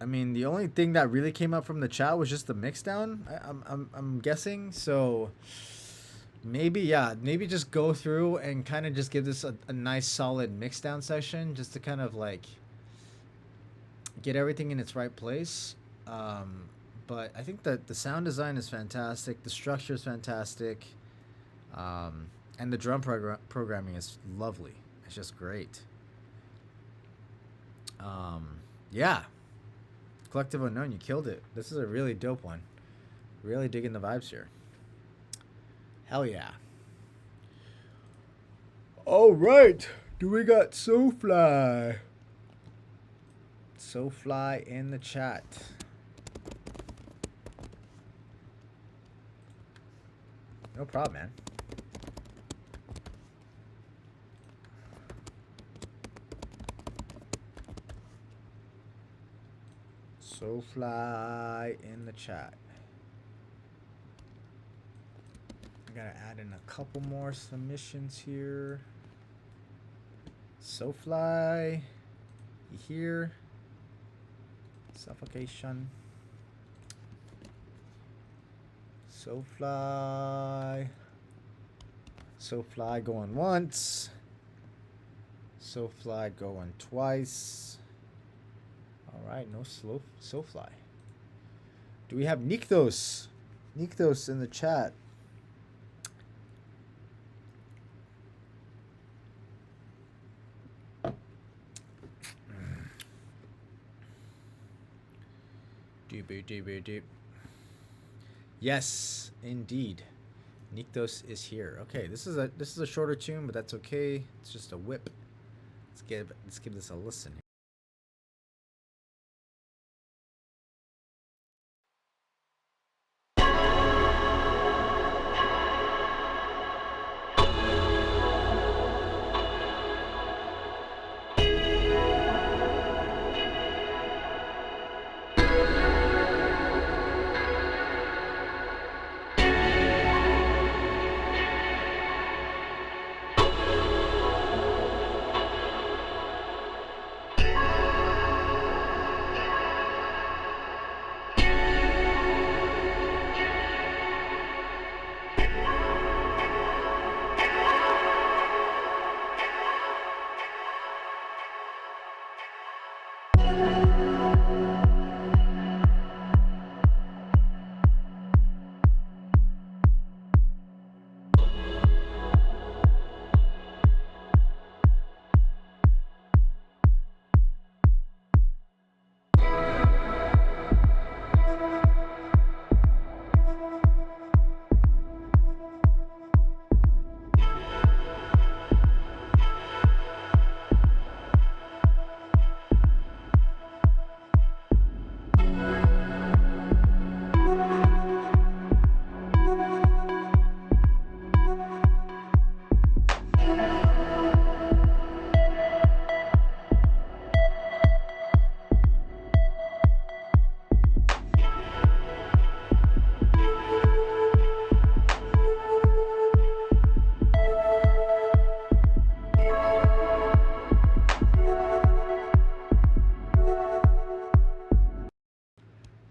mean, the only thing that really came up from the chat was just the mix down. I'm guessing. So maybe just go through and kind of just give this a nice solid mix down session just to kind of like get everything in its right place. But I think that the sound design is fantastic. The structure is fantastic. And the drum programming is lovely. It's just great. Yeah. Collective Unknown, you killed it. This is a really dope one. Really digging the vibes here. Hell yeah. All right. Do we got SoFly? SoFly in the chat. No problem, man. SoFly in the chat. I gotta add in a couple more submissions here. SoFly, you here? Suffocation. SoFly. SoFly going once. SoFly going twice. Alright, no SoFly. Do we have Nikthos? Nikthos in the chat. Doop. Yes, indeed. Nykthos is here. Okay, this is a shorter tune, but that's okay. It's just a whip. Let's give this a listen.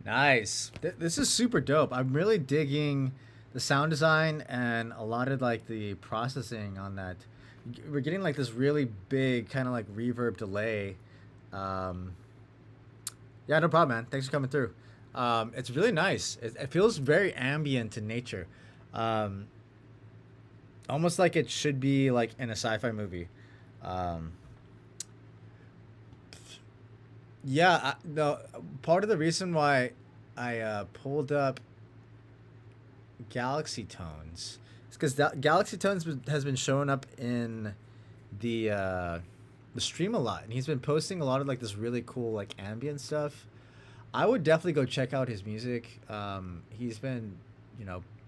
Nice. This is super dope. I'm really digging the sound design and a lot of like the processing on that. We're getting like this really big kind of like reverb delay. Yeah, no problem, man. Thanks for coming through. It's really nice. It feels very ambient in nature. Almost like it should be like in a sci-fi movie. Yeah, no. Part of the reason why I pulled up Galaxy Tones is because Galaxy Tones has been showing up in the stream a lot, and he's been posting a lot of like this really cool like ambient stuff. I would definitely go check out his music. He's been,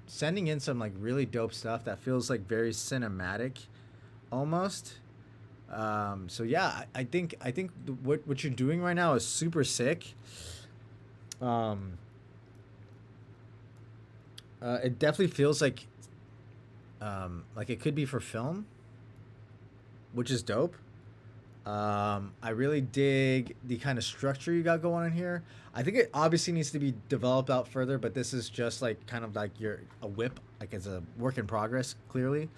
sending in some like really dope stuff that feels like very cinematic, almost. So yeah, I think what you're doing right now is super sick. It definitely feels like it could be for film, which is dope. I really dig the kind of structure you got going on here. I think it obviously needs to be developed out further, but this is just like kind of like a whip, like it's a work in progress, clearly.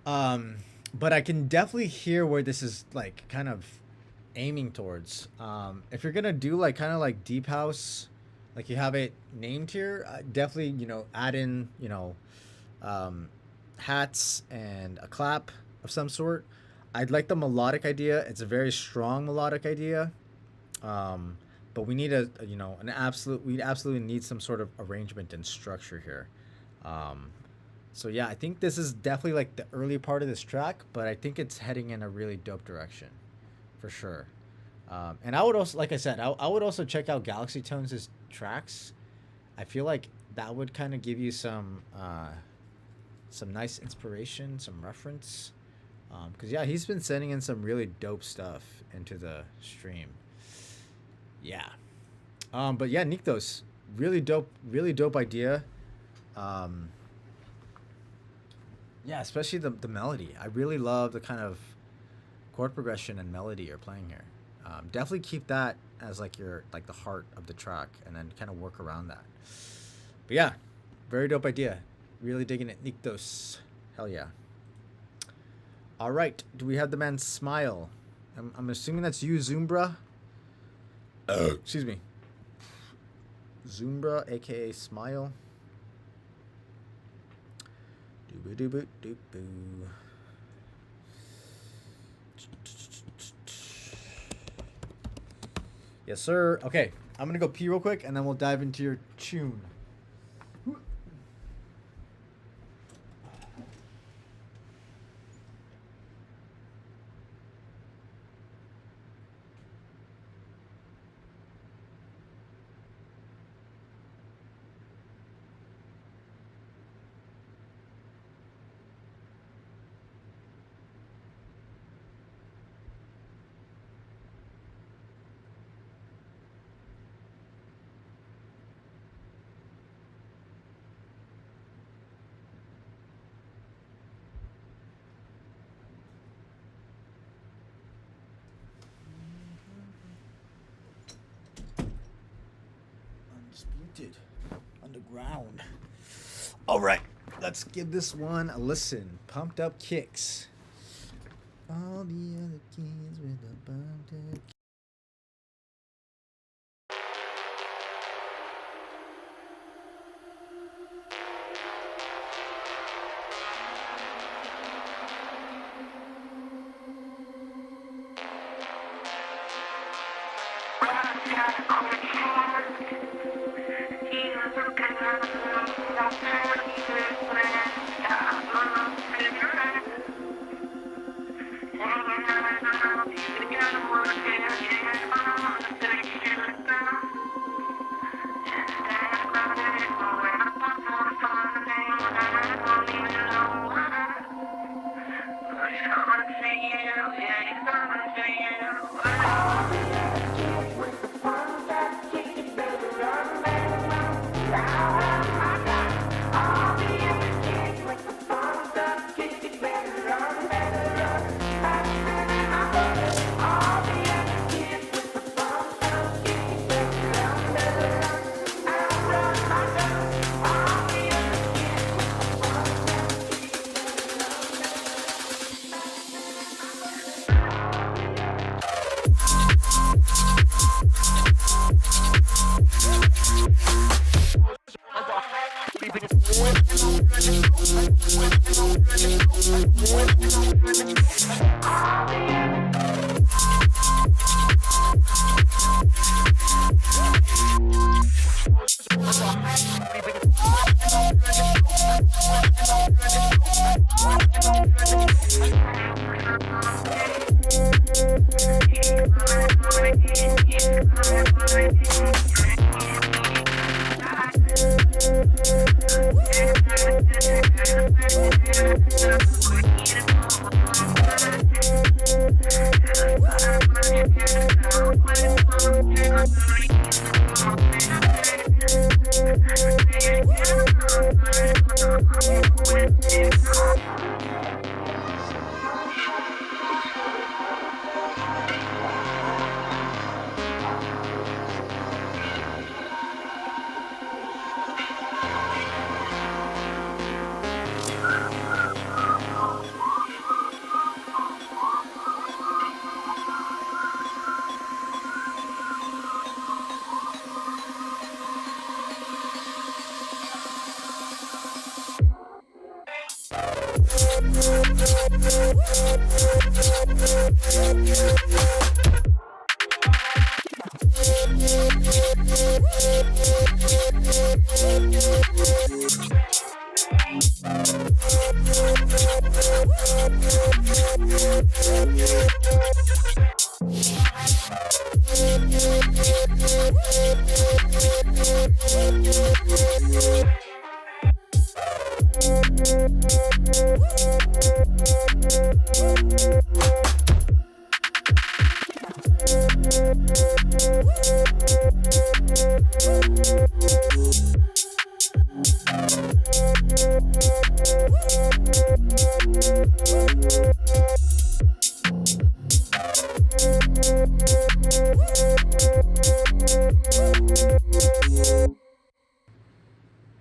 But I can definitely hear where this is like kind of aiming towards. If you're gonna do like kind of like deep house, like you have it named here, definitely add in hats and a clap of some sort. I'd like the melodic idea. It's a very strong melodic idea. But we need we absolutely need some sort of arrangement and structure here. So yeah, I think this is definitely like the early part of this track, but I think it's heading in a really dope direction, for sure. And I would also, like I said, I would also check out Galaxy Tones' tracks. I feel like that would kind of give you some nice inspiration, some reference. Because yeah, he's been sending in some really dope stuff into the stream. Yeah. But yeah, Nykthos, really dope idea. Yeah, especially the melody. I really love the kind of chord progression and melody you're playing here. Definitely keep that as like the heart of the track, and then kind of work around that. But yeah, very dope idea. Really digging it, Nykthos. Hell yeah. All right, do we have the man Smile? I'm assuming that's you, Zumbra. Excuse me. Zumbra, aka Smile. Doo-boo-doo-boo-doo-boo. Yes, sir. Okay, I'm gonna go pee real quick, and then we'll dive into your tune. Undisputed underground. All right, let's give this one a listen. Pumped Up Kicks. All the other kids with the pumped up.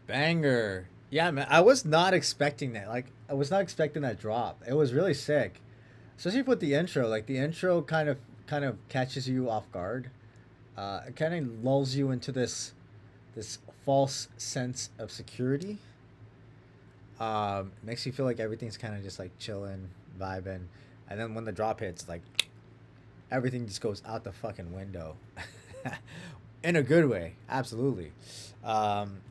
Banger. Yeah, man. I was not expecting that. Like, I was not expecting that drop. It was really sick, especially with the intro. Like, the intro kind of catches you off guard. It kind of lulls you into this false sense of security. Makes you feel like everything's kind of just like chilling, vibing, and then when the drop hits, like everything just goes out the fucking window. In a good way, absolutely.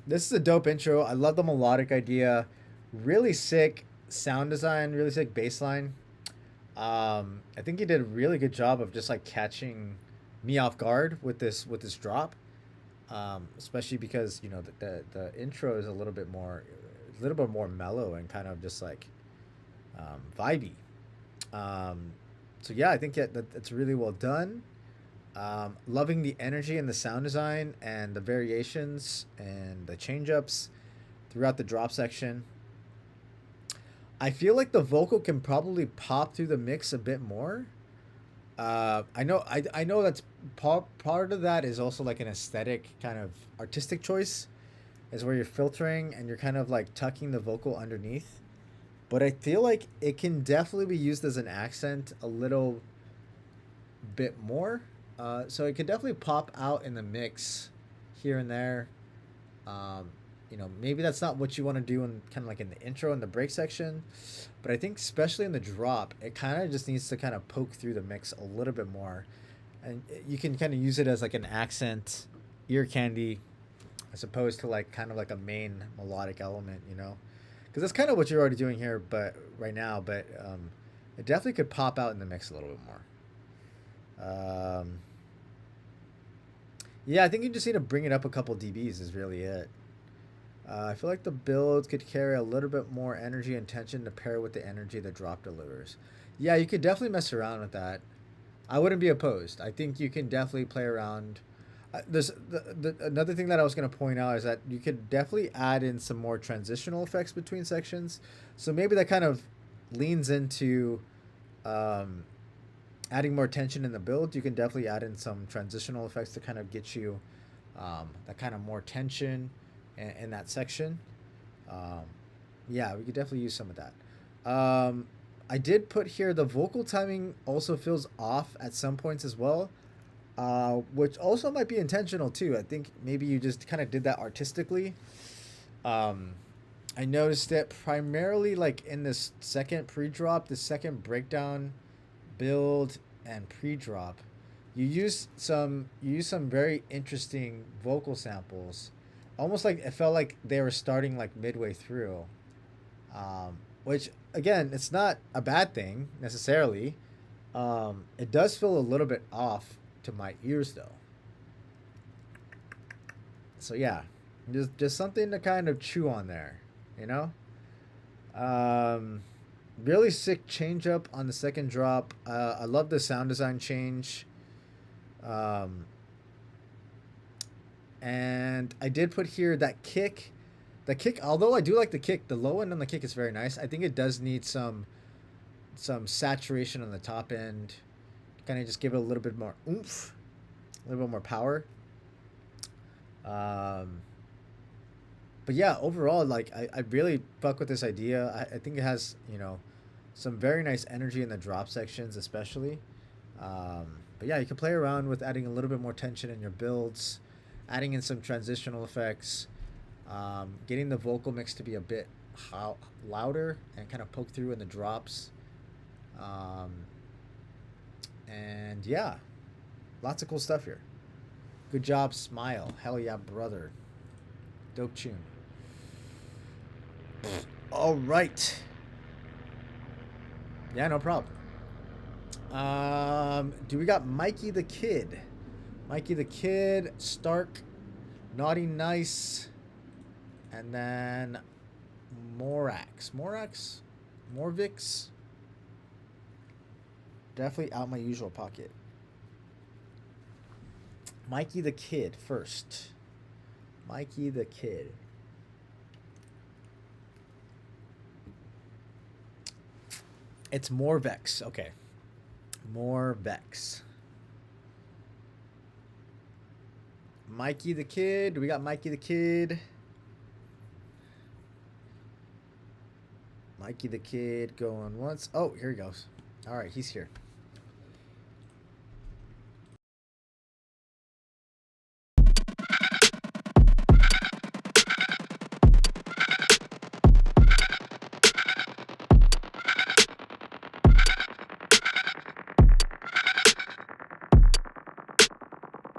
This is a dope intro. I love the melodic idea. Really sick sound design, really sick bass line. I think he did a really good job of just like catching me off guard with this drop. Especially because you know the intro is a little bit more mellow and kind of just like vibey. So yeah, I think that's really well done. Loving the energy and the sound design and the variations and the change ups throughout the drop section. I feel like the vocal can probably pop through the mix a bit more. I know that's part of that is also like an aesthetic kind of artistic choice, is where you're filtering and you're kind of like tucking the vocal underneath. But I feel like it can definitely be used as an accent a little bit more. So it could definitely pop out in the mix here and there. You know, maybe that's not what you want to do in kind of like in the intro and the break section, but I think especially in the drop, it kind of just needs to kind of poke through the mix a little bit more, and you can kind of use it as like an accent, ear candy, as opposed to like kind of like a main melodic element, you know, because that's kind of what you're already doing here, but right now, but it definitely could pop out in the mix a little bit more. Yeah, I think you just need to bring it up a couple dBs is really it. I feel like the build could carry a little bit more energy and tension to pair with the energy the drop delivers. Yeah, you could definitely mess around with that. I wouldn't be opposed. I think you can definitely play around. There's another thing that I was going to point out is that you could definitely add in some more transitional effects between sections. So maybe that kind of leans into adding more tension in the build. You can definitely add in some transitional effects to kind of get you that kind of more tension in that section. Yeah, we could definitely use some of that. I did put here the vocal timing also feels off at some points as well, which also might be intentional too. I think maybe you just kind of did that artistically. I noticed it primarily like in this second pre-drop, the second breakdown, build, and pre-drop. You use some very interesting vocal samples. Almost like it felt like they were starting like midway through, which again, it's not a bad thing necessarily. It does feel a little bit off to my ears though. So yeah, just something to kind of chew on there, you know. Really sick change up on the second drop. I love the sound design change. And I did put here that kick. The kick, although I do like the kick, the low end on the kick is very nice. I think it does need some saturation on the top end. Kind of just give it a little bit more oomph, a little bit more power. But yeah, overall, like I really fuck with this idea. I think it has, you know, some very nice energy in the drop sections, especially. But yeah, you can play around with adding a little bit more tension in your builds, adding in some transitional effects, getting the vocal mix to be a bit louder and kind of poke through in the drops. And yeah, lots of cool stuff here. Good job, Smile. Hell yeah, brother. Dope tune. All right. Yeah, no problem. Do we got Mikey the Kid? Mikey the Kid, Stark, Naughty Nice, and then Morvix. Definitely out my usual pocket. Mikey the Kid first. Mikey the Kid. It's Morvix. Okay. Morvix. Mikey the Kid. We got Mikey the Kid. Mikey the Kid going once. Oh, here he goes. All right, he's here.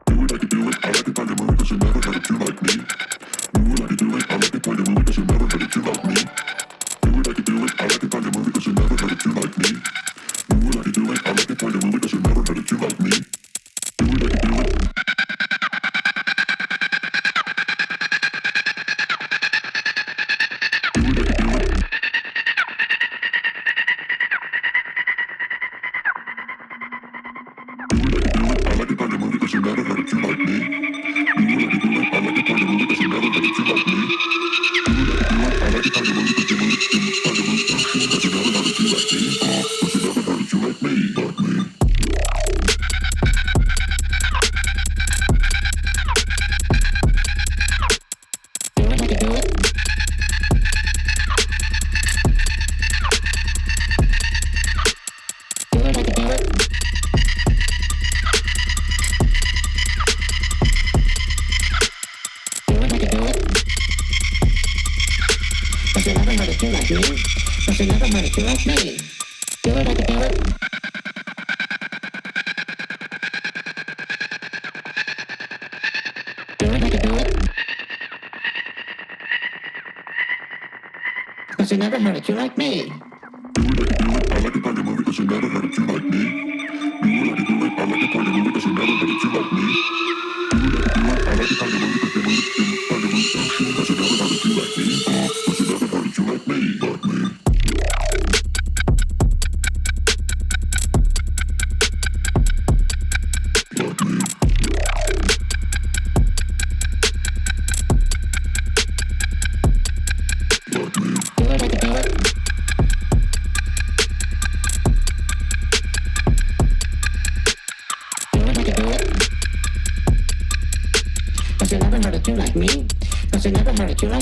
Do it, I can do it. I like it, 'Cause you never heard it, you like me. Cause you never heard it, you like me. Cause you never heard it, you like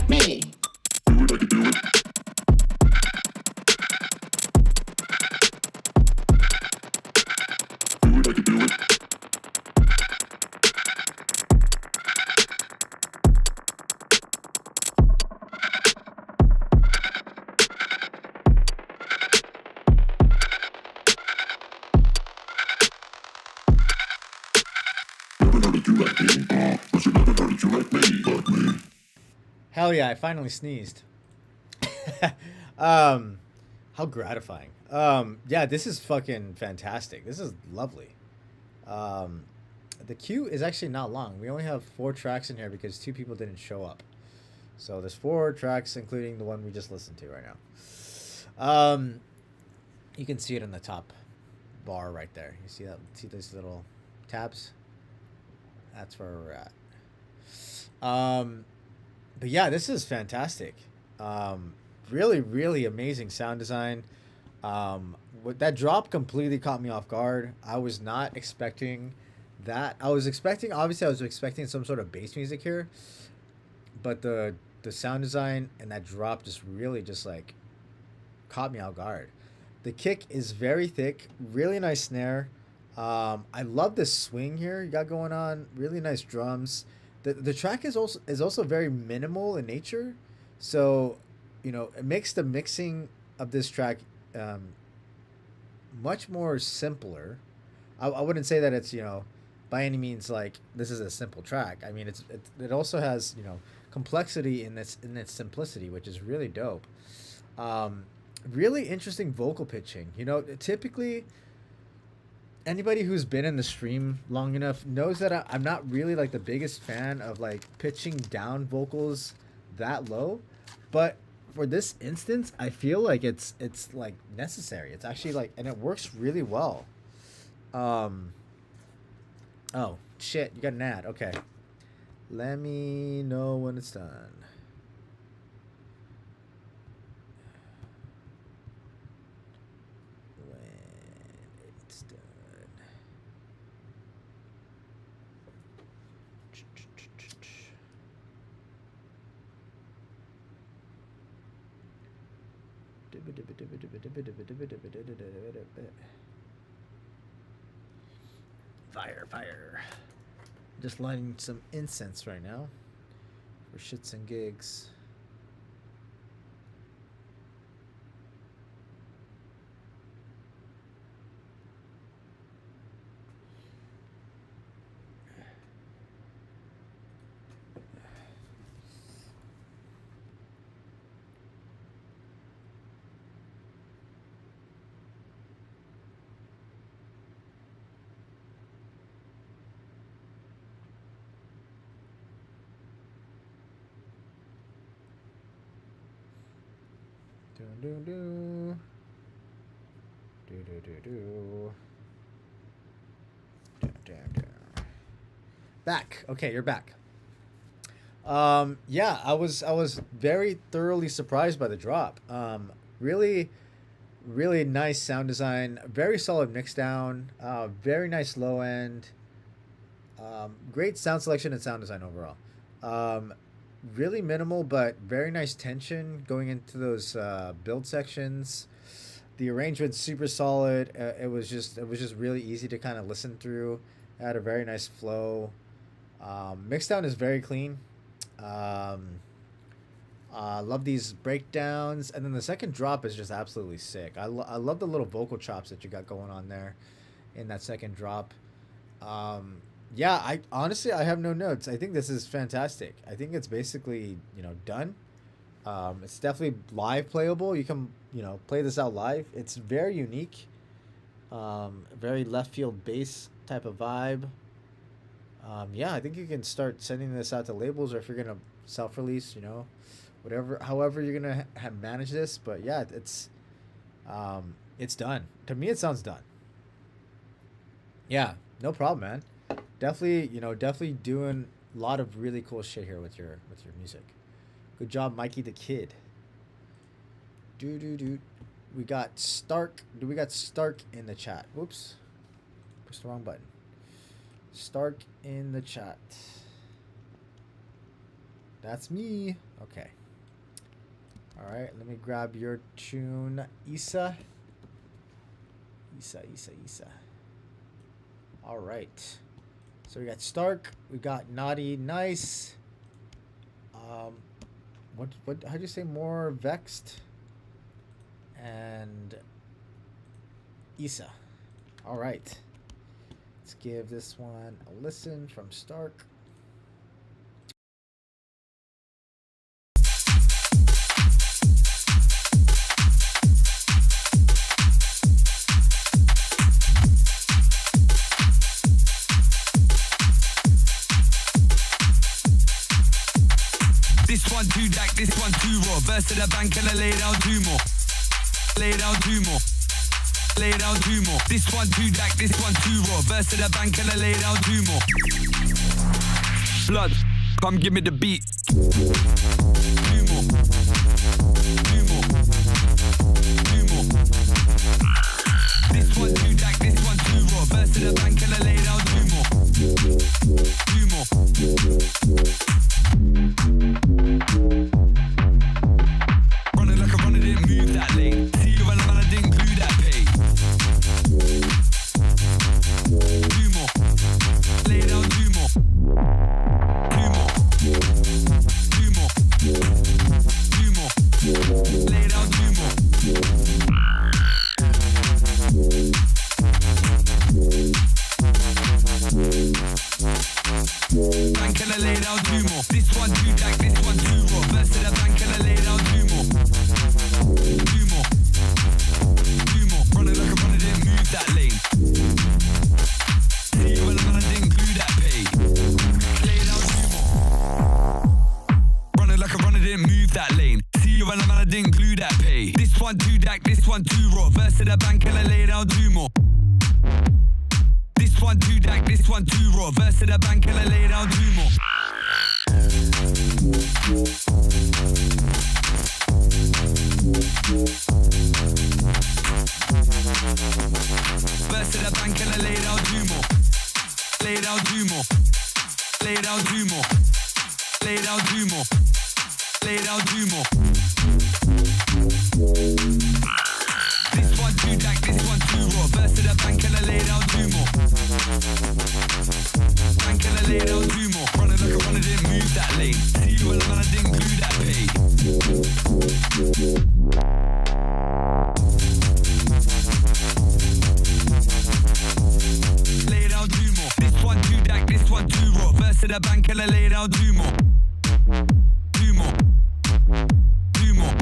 me. Hell yeah, I finally sneezed. How gratifying. Yeah, this is fucking fantastic. This is lovely. The queue is actually not long. We only have 4 tracks in here because 2 people didn't show up. So there's 4 tracks, including the one we just listened to right now. You can see it in the top bar right there. You see that? See those little tabs? That's where we're at. But yeah, this is fantastic. Really, really amazing sound design. With that drop completely caught me off guard. I was not expecting that. I was expecting some sort of bass music here, but the sound design and that drop just really just like caught me off guard. The kick is very thick, really nice snare. I love this swing here you got going on. Really nice drums. The track is also very minimal in nature, so it makes the mixing of this track much more simpler. I wouldn't say that it's by any means like this is a simple track. I mean it also has complexity in its simplicity, which is really dope. Really interesting vocal pitching. Typically anybody who's been in the stream long enough knows that I'm not really like the biggest fan of like pitching down vocals that low, but for this instance, I feel like it's like necessary. It's actually like, and it works really well. Oh shit, you got an ad. Okay, let me know when it's done. Fire. Just lighting some incense right now for shits and gigs. Do. Do. Damn. Back. Okay, you're back. Yeah, I was very thoroughly surprised by the drop. Really nice sound design, very solid mix down, very nice low end. Great sound selection and sound design overall. Really minimal but very nice tension going into those build sections. The arrangement's super solid. It was just really easy to kind of listen through. It had a very nice flow. Mixdown is very clean. Love these breakdowns, and then the second drop is just absolutely sick. I love the little vocal chops that you got going on there in that second drop. Yeah, I honestly have no notes. I think this is fantastic. I think it's basically done. It's definitely live playable. You can play this out live. It's very unique. Very left field bass type of vibe. Yeah, I think you can start sending this out to labels, or if you're gonna self-release, whatever, however you're gonna manage this. But yeah, it's done. To me, it sounds done. Yeah, no problem, man. Definitely doing a lot of really cool shit here with your music. Good job, Mikey the Kid. We got Stark. We got Stark in the chat. Whoops, pressed the wrong button. Stark in the chat. That's me. Okay. All right, let me grab your tune, Issa. Issa. All right. So we got Stark. We got Naughty Nice. How'd you say? More Vexed. And Issa. All right. Let's give this one a listen from Stark. This one too dark, this one too raw. Verse to the bank and I lay down two more. Lay down two more. Lay down two more. This one too dark, this one too raw. Verse to the bank and I lay down two more. Blood, come give me the beat. Two more. Two more. Two more. This one too dark, this one too raw. Verse to the bank and I lay down two more. Two more. Running like a runner, didn't move that lane. See you when I didn't glue that pay. Two more. Lay down two more. Two more. Two more. Two more. Lay down two more. Bank and I lay down two more. This one too dark, this one too raw. Verse to the bank and I lay down two more. Two more. Two more. Running like a runner, didn't move that lane. See you when I didn't glue that pay. Lay down two more. Running like a runner, didn't move that lane. See you when I didn't glue that pay. This one too dark, this one too raw. Verse to the bank and I lay down two more. This one too dark, this one too raw. Verse to the bank and I lay down two more. Verse to the bank and I lay down two more. Lay down two more. Lay down two more. Lay down two more. Lay down two more. This one too dark, this one too raw. Verse to the bank and I lay down two more. Bank and I lay down two more. Running like a runner, didn't move that lane. See you when I didn't glue that pay. Lay down two more. This one too dark, this one too raw. Verse to the bank and I lay down two more. Two more. Two more.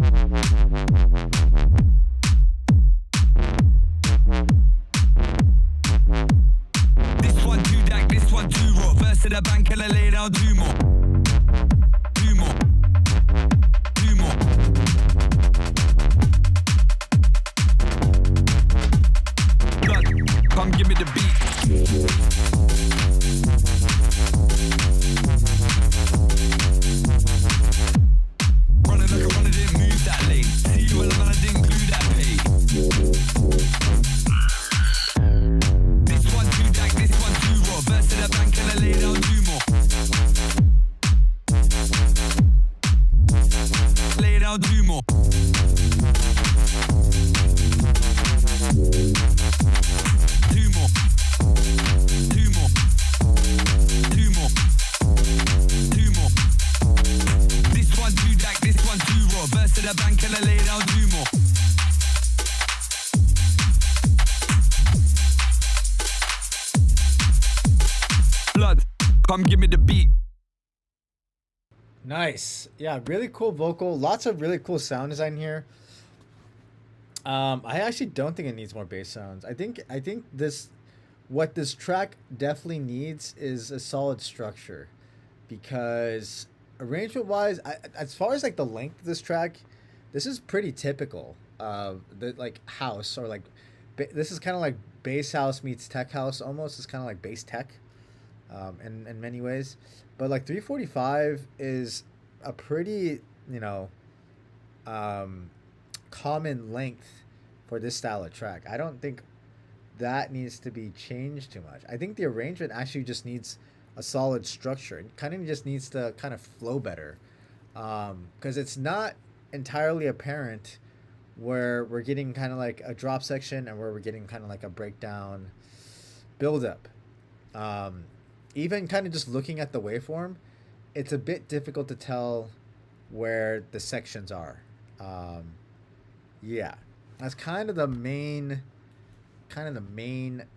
This one too dark, this one too raw. Verse to the bank and I lay down two more. Two more. Two more. Come give me the beat. Nice. Yeah, really cool vocal. Lots of really cool sound design here. I actually don't think it needs more bass sounds. I think this what this track definitely needs is a solid structure, because arrangement wise, as far as like the length of this track, this is pretty typical of the like house, or like this is kind of like bass house meets tech house almost. It's kind of like bass tech, in many ways. But like 345 is a pretty, common length for this style of track. I don't think that needs to be changed too much. I think the arrangement actually just needs a solid structure. It kind of just needs to kind of flow better, because it's not entirely apparent where we're getting kind of like a drop section and where we're getting kind of like a breakdown build up. Even kind of just looking at the waveform, it's a bit difficult to tell where the sections are. Yeah, that's kind of the main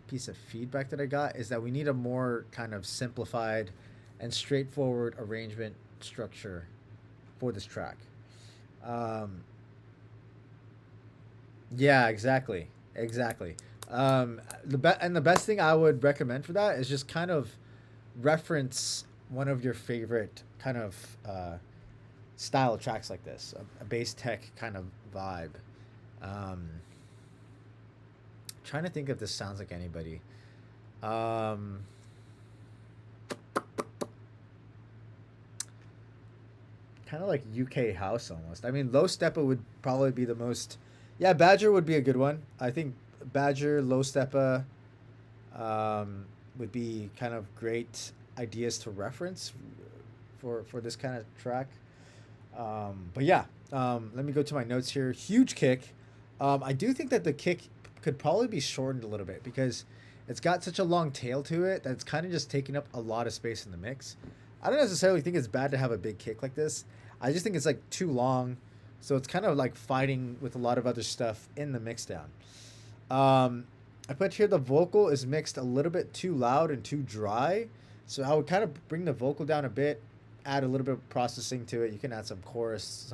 piece of feedback that I got, is that we need a more kind of simplified and straightforward arrangement structure for this track. Yeah, exactly. The best thing I would recommend for that is just kind of reference one of your favorite kind of style tracks like this, a bass tech kind of vibe. Trying to think if this sounds like anybody. Kind of like UK house almost. I mean, Low Steppa would probably be the most. Yeah, Badger would be a good one. I think Badger, Low Steppa, would be kind of great ideas to reference for this kind of track. But yeah, let me go to my notes here. Huge kick. I do think that the kick could probably be shortened a little bit, because it's got such a long tail to it that it's kind of just taking up a lot of space in the mix. I don't necessarily think it's bad to have a big kick like this. I just think it's like too long, so it's kind of like fighting with a lot of other stuff in the mix down. I put here the vocal is mixed a little bit too loud and too dry, so I would kind of bring the vocal down a bit, add a little bit of processing to it. You can add some chorus,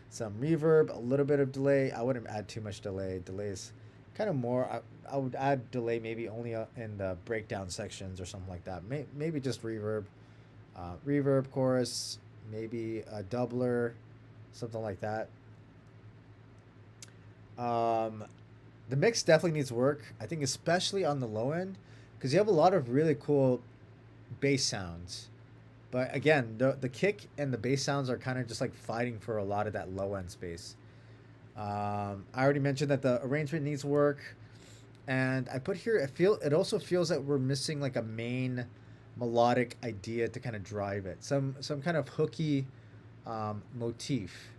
some reverb, a little bit of delay. I wouldn't add too much delay. Delays kind of more. I would add delay maybe only in the breakdown sections or something like that. Maybe just reverb, chorus, maybe a doubler, something like that. The mix definitely needs work, I think, especially on the low end, because you have a lot of really cool bass sounds. But again, the kick and the bass sounds are kind of just like fighting for a lot of that low end space. I already mentioned that the arrangement needs work, and I put here, it also feels that we're missing like a main melodic idea to kind of drive it. Some kind of hooky motif.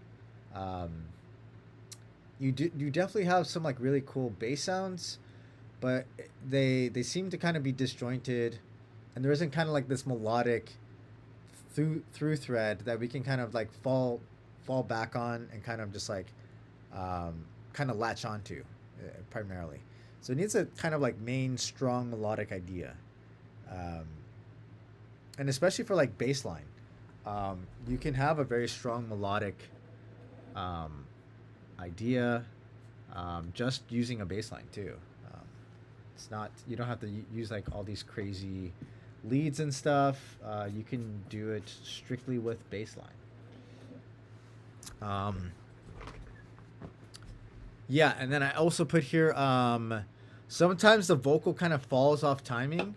You definitely have some like really cool bass sounds, but they seem to kind of be disjointed, and there isn't kind of like this melodic through thread that we can kind of like fall back on and kind of just like kind of latch onto primarily. So it needs a kind of like main strong melodic idea, and especially for like bass line, you can have a very strong melodic idea just using a bass line too. It's not, you don't have to use like all these crazy leads and stuff. You can do it strictly with bass line. Yeah, and then I also put here, sometimes the vocal kind of falls off timing.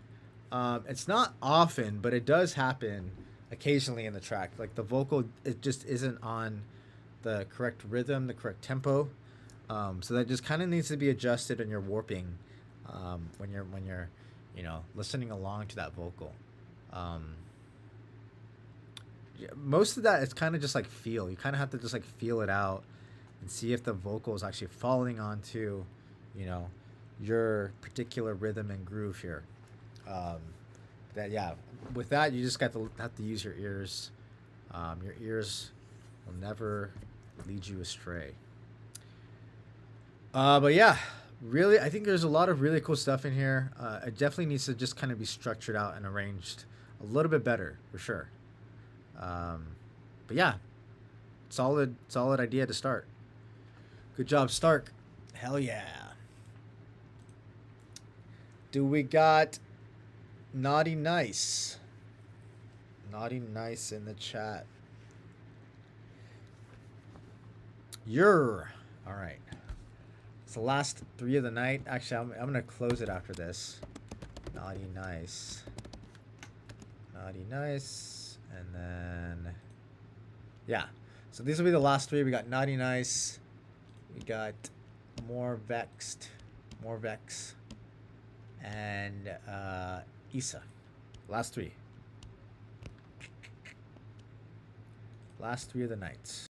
It's not often, but it does happen occasionally in the track. Like the vocal, it just isn't on the correct rhythm, the correct tempo. So that just kind of needs to be adjusted in your warping, when you're listening along to that vocal. Most of that is kind of just like feel. You kind of have to just like feel it out and see if the vocal is actually falling onto, your particular rhythm and groove here. With that, you just have to use your ears. Your ears will never lead you astray. But yeah, really, I think there's a lot of really cool stuff in here. It definitely needs to just kind of be structured out and arranged a little bit better for sure. But yeah, solid idea to start. Good job, Stark. Hell yeah. Do we got Naughty Nice? Naughty Nice in the chat. All right. It's the last 3 of the night. Actually, I'm gonna close it after this. Naughty Nice. Naughty Nice. And then... yeah. So these will be the last 3. We got Naughty Nice. We got More Vexed. More Vex. And Issa. Last 3. Last 3 of the nights.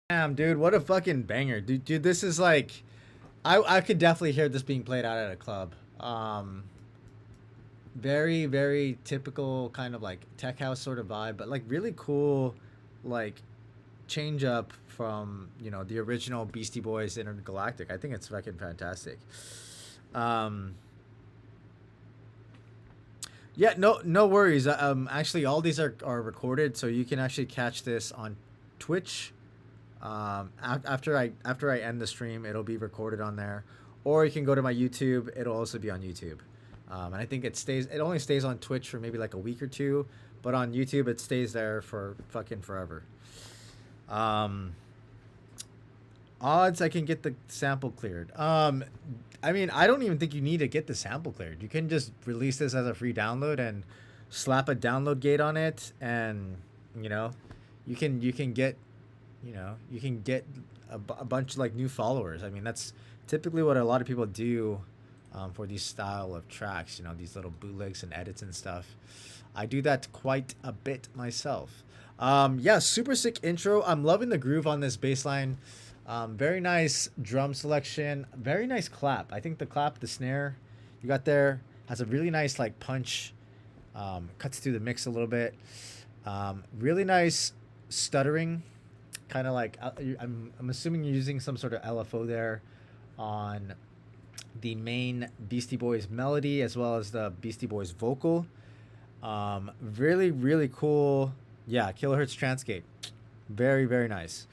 Damn, dude, what a fucking banger. Dude, this is like... I could definitely hear this being played out at a club. Very, very typical kind of like tech house sort of vibe, but like really cool, like change up from, you know, the original Beastie Boys Intergalactic. I think it's fucking fantastic. Yeah, no worries. Actually, all these are recorded, so you can actually catch this on Twitch. After I end the stream, it'll be recorded on there, or you can go to my YouTube. It'll also be on YouTube. And I think it only stays on Twitch for maybe like a week or two, but on YouTube it stays there for fucking forever. Odds I can get the sample cleared. I mean, I don't even think you need to get the sample cleared. You can just release this as a free download and slap a download gate on it, and you know, you can get, you know, you can get a bunch of like new followers. I mean, that's typically what a lot of people do for these style of tracks. You know, these little bootlegs and edits and stuff. I do that quite a bit myself. Yeah, super sick intro. I'm loving the groove on this bass line. Very nice drum selection, very nice clap. I think the snare you got there has a really nice like punch, cuts through the mix a little bit. Really nice stuttering, kind of like, I'm assuming you're using some sort of LFO there on the main Beastie Boys melody as well as the Beastie Boys vocal. Really cool. Yeah, Kilohertz Transcape, very nice.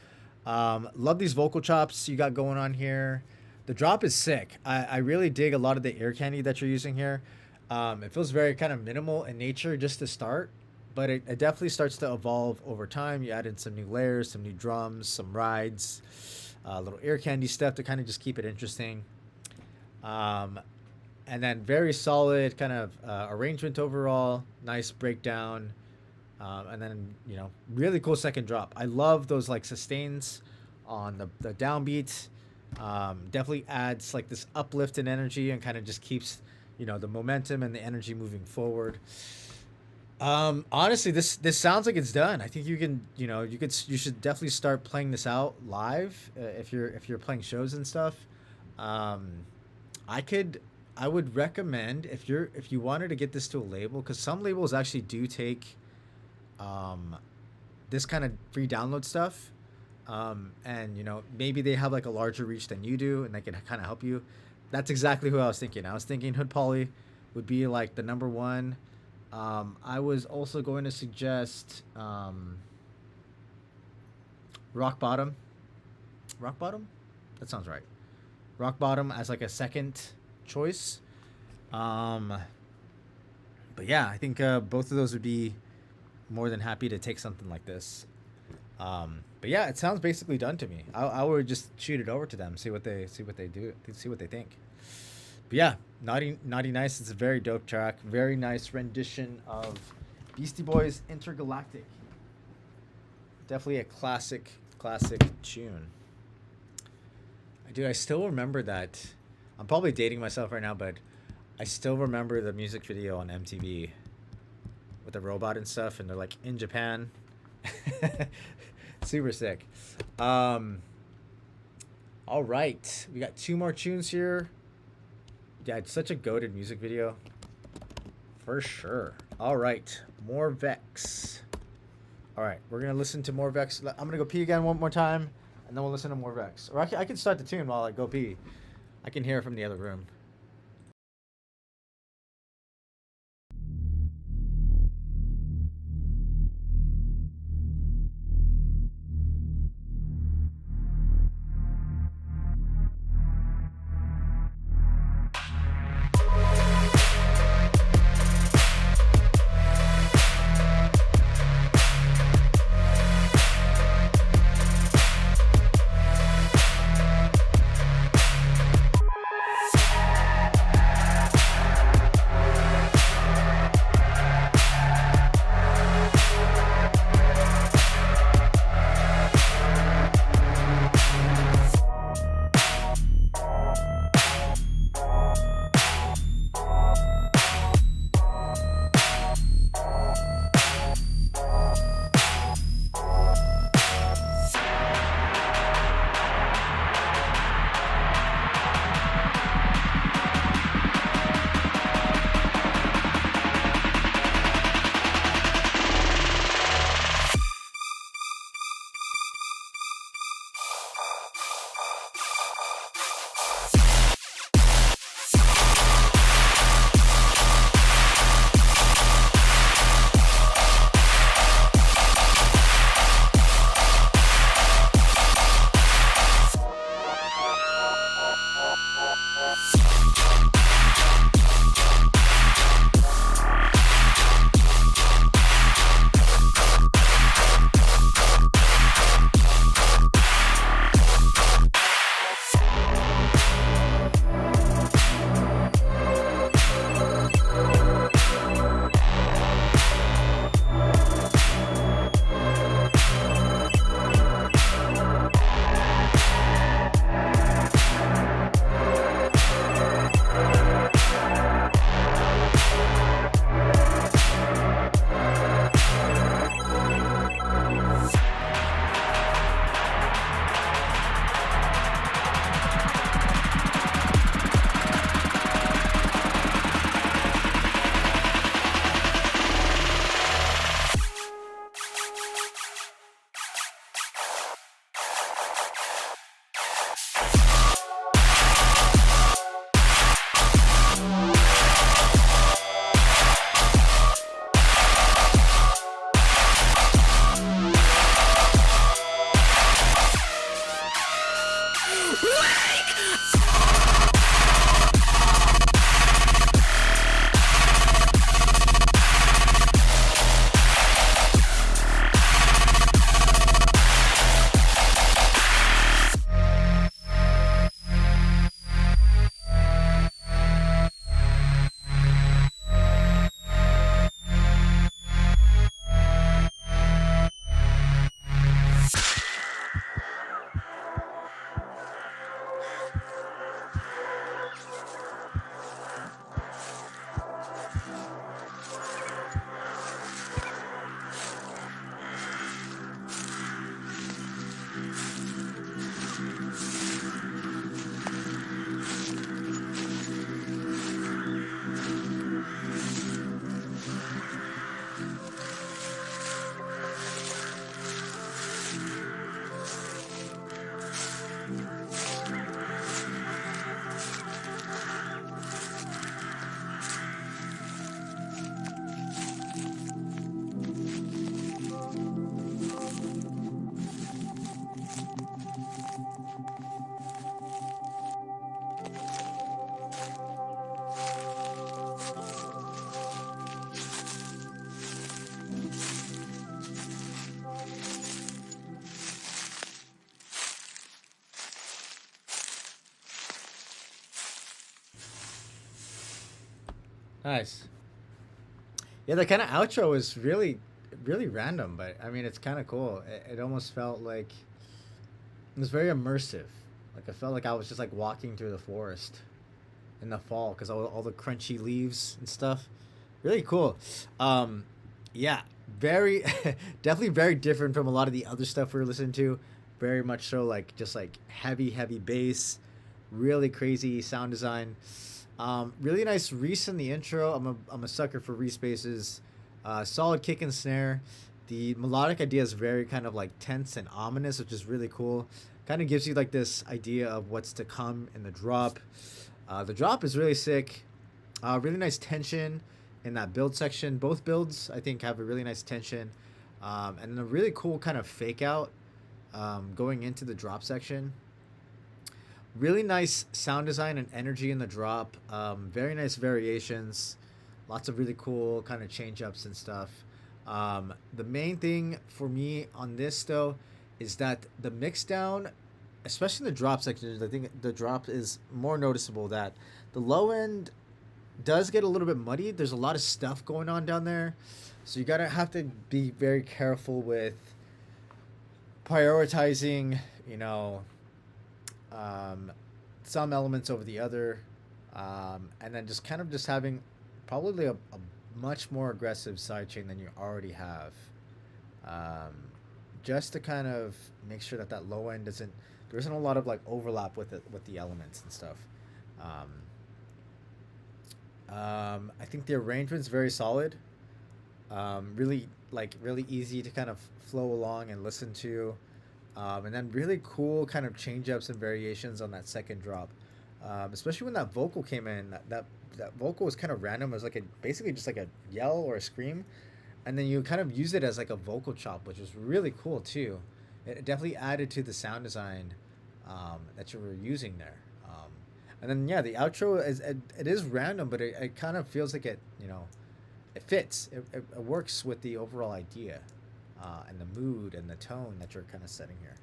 Love these vocal chops you got going on here. The drop is sick. I really dig a lot of the ear candy that you're using here. It feels very kind of minimal in nature just to start, but it definitely starts to evolve over time. You add in some new layers, some new drums, some rides, little ear candy stuff to kind of just keep it interesting. And then very solid kind of arrangement overall, nice breakdown. And then, you know, really cool second drop. I love those like sustains on the downbeat. Definitely adds like this uplift in energy and kind of just keeps, you know, the momentum and the energy moving forward. Honestly, this sounds like it's done. I think you can, you know, you should definitely start playing this out live if you're playing shows and stuff. I would recommend if you wanted to get this to a label, because some labels actually do take this kind of free download stuff, and you know, maybe they have like a larger reach than you do and they can kind of help you. That's exactly who I was thinking. I was thinking Hood Poly would be like the number one. I was also going to suggest Rock Bottom, that sounds right, Rock Bottom as like a second choice. But yeah, I think both of those would be more than happy to take something like this. But yeah, it sounds basically done to me. I would just shoot it over to them, see what they do, see what they think. But yeah, Naughty Nice. It's a very dope track. Very nice rendition of Beastie Boys Intergalactic. Definitely a classic tune. I still remember that. I'm probably dating myself right now, but I still remember the music video on MTV with the robot and stuff, and they're like in Japan. Super sick. All right, we got two more tunes here. Yeah, it's such a goated music video for sure. All right, More Vex. All right, we're gonna listen to More Vex. I'm gonna go pee again one more time, and then we'll listen to More Vex. Or I can start the tune while I go pee. I can hear it from the other room. Nice. Yeah, the kind of outro is really, really random, but I mean, it's kind of cool. It almost felt like it was very immersive. Like I felt like I was just like walking through the forest in the fall because all the crunchy leaves and stuff. Really cool. Yeah, very, definitely very different from a lot of the other stuff we were listening to. Very much so like just like heavy bass, really crazy sound design. Really nice Reese in the intro. I'm a sucker for Reese basses. Solid kick and snare. The melodic idea is very kind of like tense and ominous, which is really cool. Kind of gives you like this idea of what's to come in the drop. The drop is really sick. Really nice tension in that build section. Both builds I think have a really nice tension, and then a really cool kind of fake out going into the drop section. Really nice sound design and energy in the drop. Very nice variations. Lots of really cool kind of change ups and stuff. The main thing for me on this though is that the mix down, especially in the drop section, I think the drop is more noticeable. That the low end does get a little bit muddy. There's a lot of stuff going on down there, so you gotta have to be very careful with prioritizing, you know, some elements over the other, and then just kind of just having probably a much more aggressive sidechain than you already have, just to kind of make sure that that low end there isn't a lot of like overlap with the elements and stuff. I think the arrangement's very solid. Really easy to kind of flow along and listen to. And then really cool kind of change ups and variations on that second drop, especially when that vocal came in. That vocal was kind of random. It was like basically just like a yell or a scream, and then you kind of use it as like a vocal chop, which was really cool too. It definitely added to the sound design that you were using there. And then yeah, the outro is random, but it kind of feels like it fits. It works with the overall idea. And the mood and the tone that you're kind of setting here.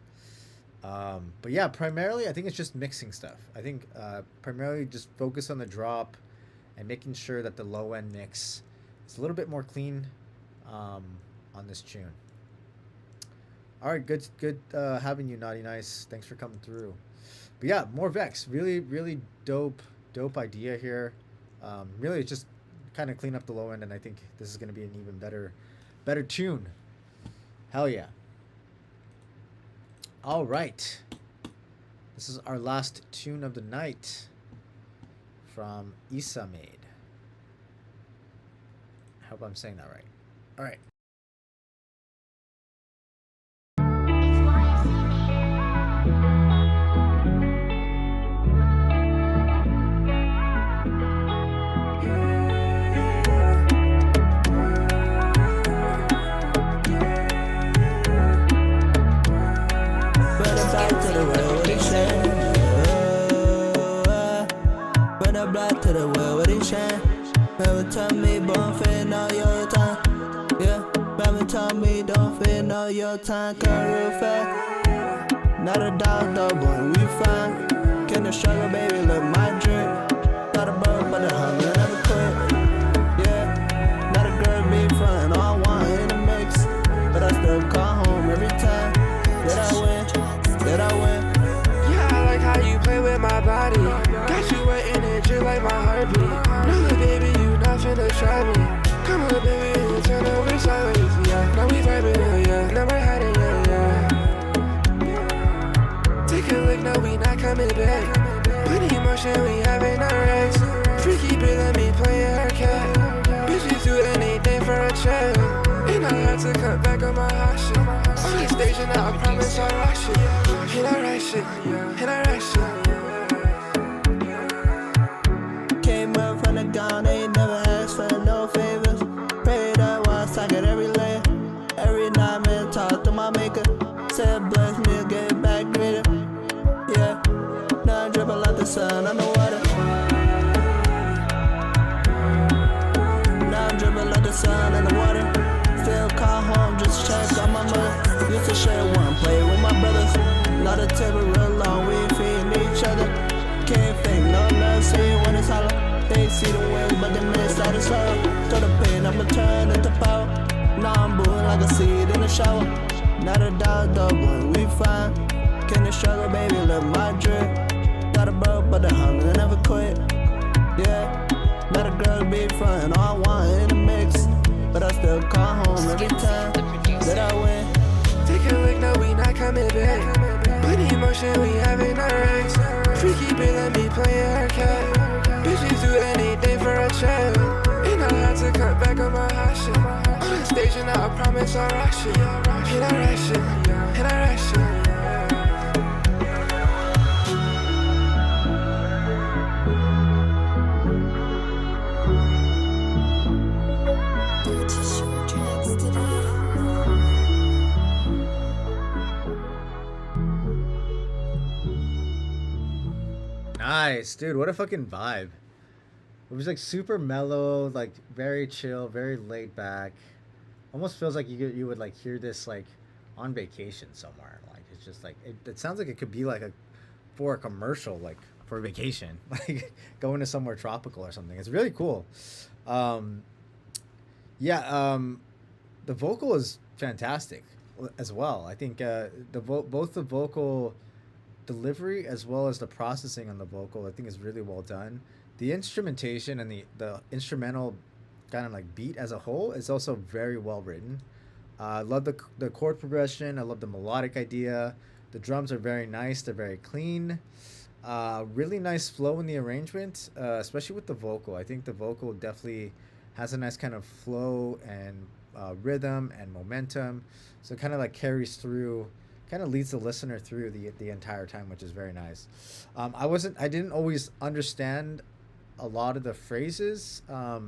But yeah, primarily I think it's just mixing stuff. I think primarily just focus on the drop and making sure that the low end mix is a little bit more clean on this tune. All right, good having you, Naughty Nice. Thanks for coming through. But yeah, more Vex. Really dope idea here. Really just kind of clean up the low end, and I think this is going to be an even better tune. Hell yeah. All right. This is our last tune of the night from Issa Made. I hope I'm saying that right. All right. Black to the world with it shine. Never tell me, don't fit all your time. Yeah, never tell me, don't fit all your time. Come real fast. Not a dog, though, boy, we fine. Can the struggle, baby, look my drink. Not a bird, but the hunger never quit. Yeah, not a girl, be front. All I want in the mix. But I still call home every time. Did I win? Yeah, I like how you play with my body. Got you waiting and just like my heartbeat. No, look, baby, you not finna try me. Come on, baby, and turn over sideways, yeah. Now we vibing, yeah. Now we're hiding, yeah. Take a look, no, we not coming back. Plenty emotion, we having our racks. Freaky bitch, let me play her cat. Bitches do anything for a check. And I had to cut back on my hot shit. On the station, now I promise I'll rock shit. And I write shit, and I write shit. Came up from the ground, ain't never asked for no favors. Prayed up while I socket every layer. Every night, man, talk to my maker. Said bless me, get back greater. Yeah, now I'm dripping like the sun on the water. Now I'm dripping like the sun on the water. Still call home, just check on my mother. Used to share one, play with my brothers. Not a table real long, we ain't feeding each other. Can't fake, no love, see when it's hollow. They see the wins, but they miss out out of sorrow. To the pain, I'ma turn into power. Now I'm brewing like a seed in the shower. Not a doubt, though, boy, we fine. Can you struggle, baby, look my drip. Got a bro, but the hunger never quit. Yeah, let a girl be front, all I want in the mix. But I still call home every time that I win. Take a look, no, we not coming back. Plenty emotion, we having our racks. Freaky bitch, let me play her cat. Bitches do anything for a check. Ain't not hard to cut back on my hot shit. On the stage and I promise I'll rock shit. Hit that right shit, hit that right shit. Nice, dude. What a fucking vibe. It was like super mellow, like very chill, very laid back. Almost feels like you would like hear this like on vacation somewhere. Like it's just like it sounds like it could be like for a commercial, like for a vacation, like going to somewhere tropical or something. It's really cool. The vocal is fantastic as well. I think both the vocal delivery as well as the processing on the vocal, I think, is really well done. The instrumentation and the instrumental kind of like beat as a whole is also very well written. I love the chord progression. I love the melodic idea. The drums are very nice. They're very clean. Really nice flow in the arrangement, especially with the vocal. I think the vocal definitely has a nice kind of flow and rhythm and momentum. So it kind of like carries through, kind of leads the listener through the entire time, which is very nice. I didn't always understand a lot of the phrases, but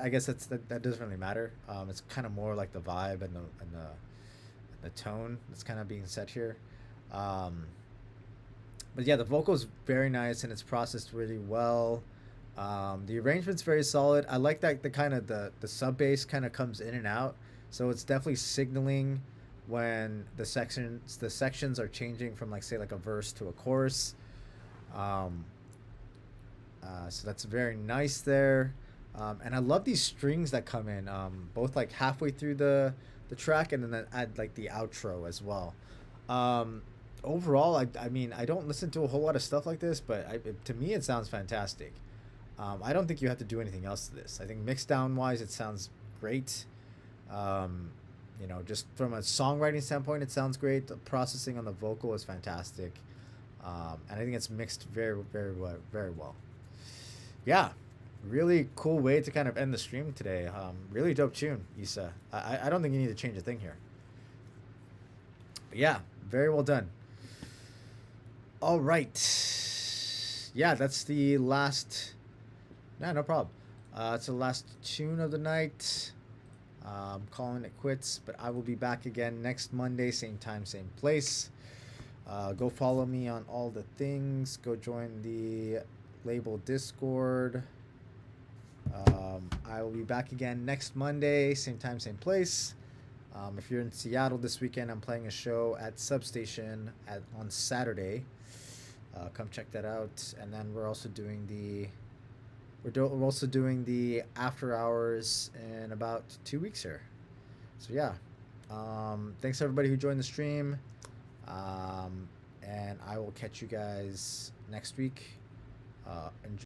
I guess that doesn't really matter. It's kind of more like the vibe and the tone that's kind of being set here. But yeah, the vocal is very nice and it's processed really well. The arrangement's very solid. I like that the sub bass kind of comes in and out, so it's definitely signaling when the sections are changing from, like, say, like a verse to a chorus. So that's very nice there. And I love these strings that come in, both like halfway through the track and then add like the outro as well. Overall, I mean, I don't listen to a whole lot of stuff like this, but to me it sounds fantastic. I don't think you have to do anything else to this. I think mix down wise it sounds great. You know, just from a songwriting standpoint, it sounds great. The processing on the vocal is fantastic. And I think it's mixed very, very well, very well. Yeah, really cool way to kind of end the stream today. Really dope tune, Issa. I don't think you need to change a thing here. But yeah, very well done. All right. Yeah, that's the last... no problem. It's the last tune of the night. I'm calling it quits, but I will be back again next Monday, same time, same place. Go follow me on all the things. Go join the label Discord. I will be back again next Monday, same time, same place. If you're in Seattle this weekend, I'm playing a show at Substation on Saturday. Come check that out. And then we're also doing we're also doing the after hours in about 2 weeks here. So yeah, thanks everybody who joined the stream, and I will catch you guys next week. Enjoy.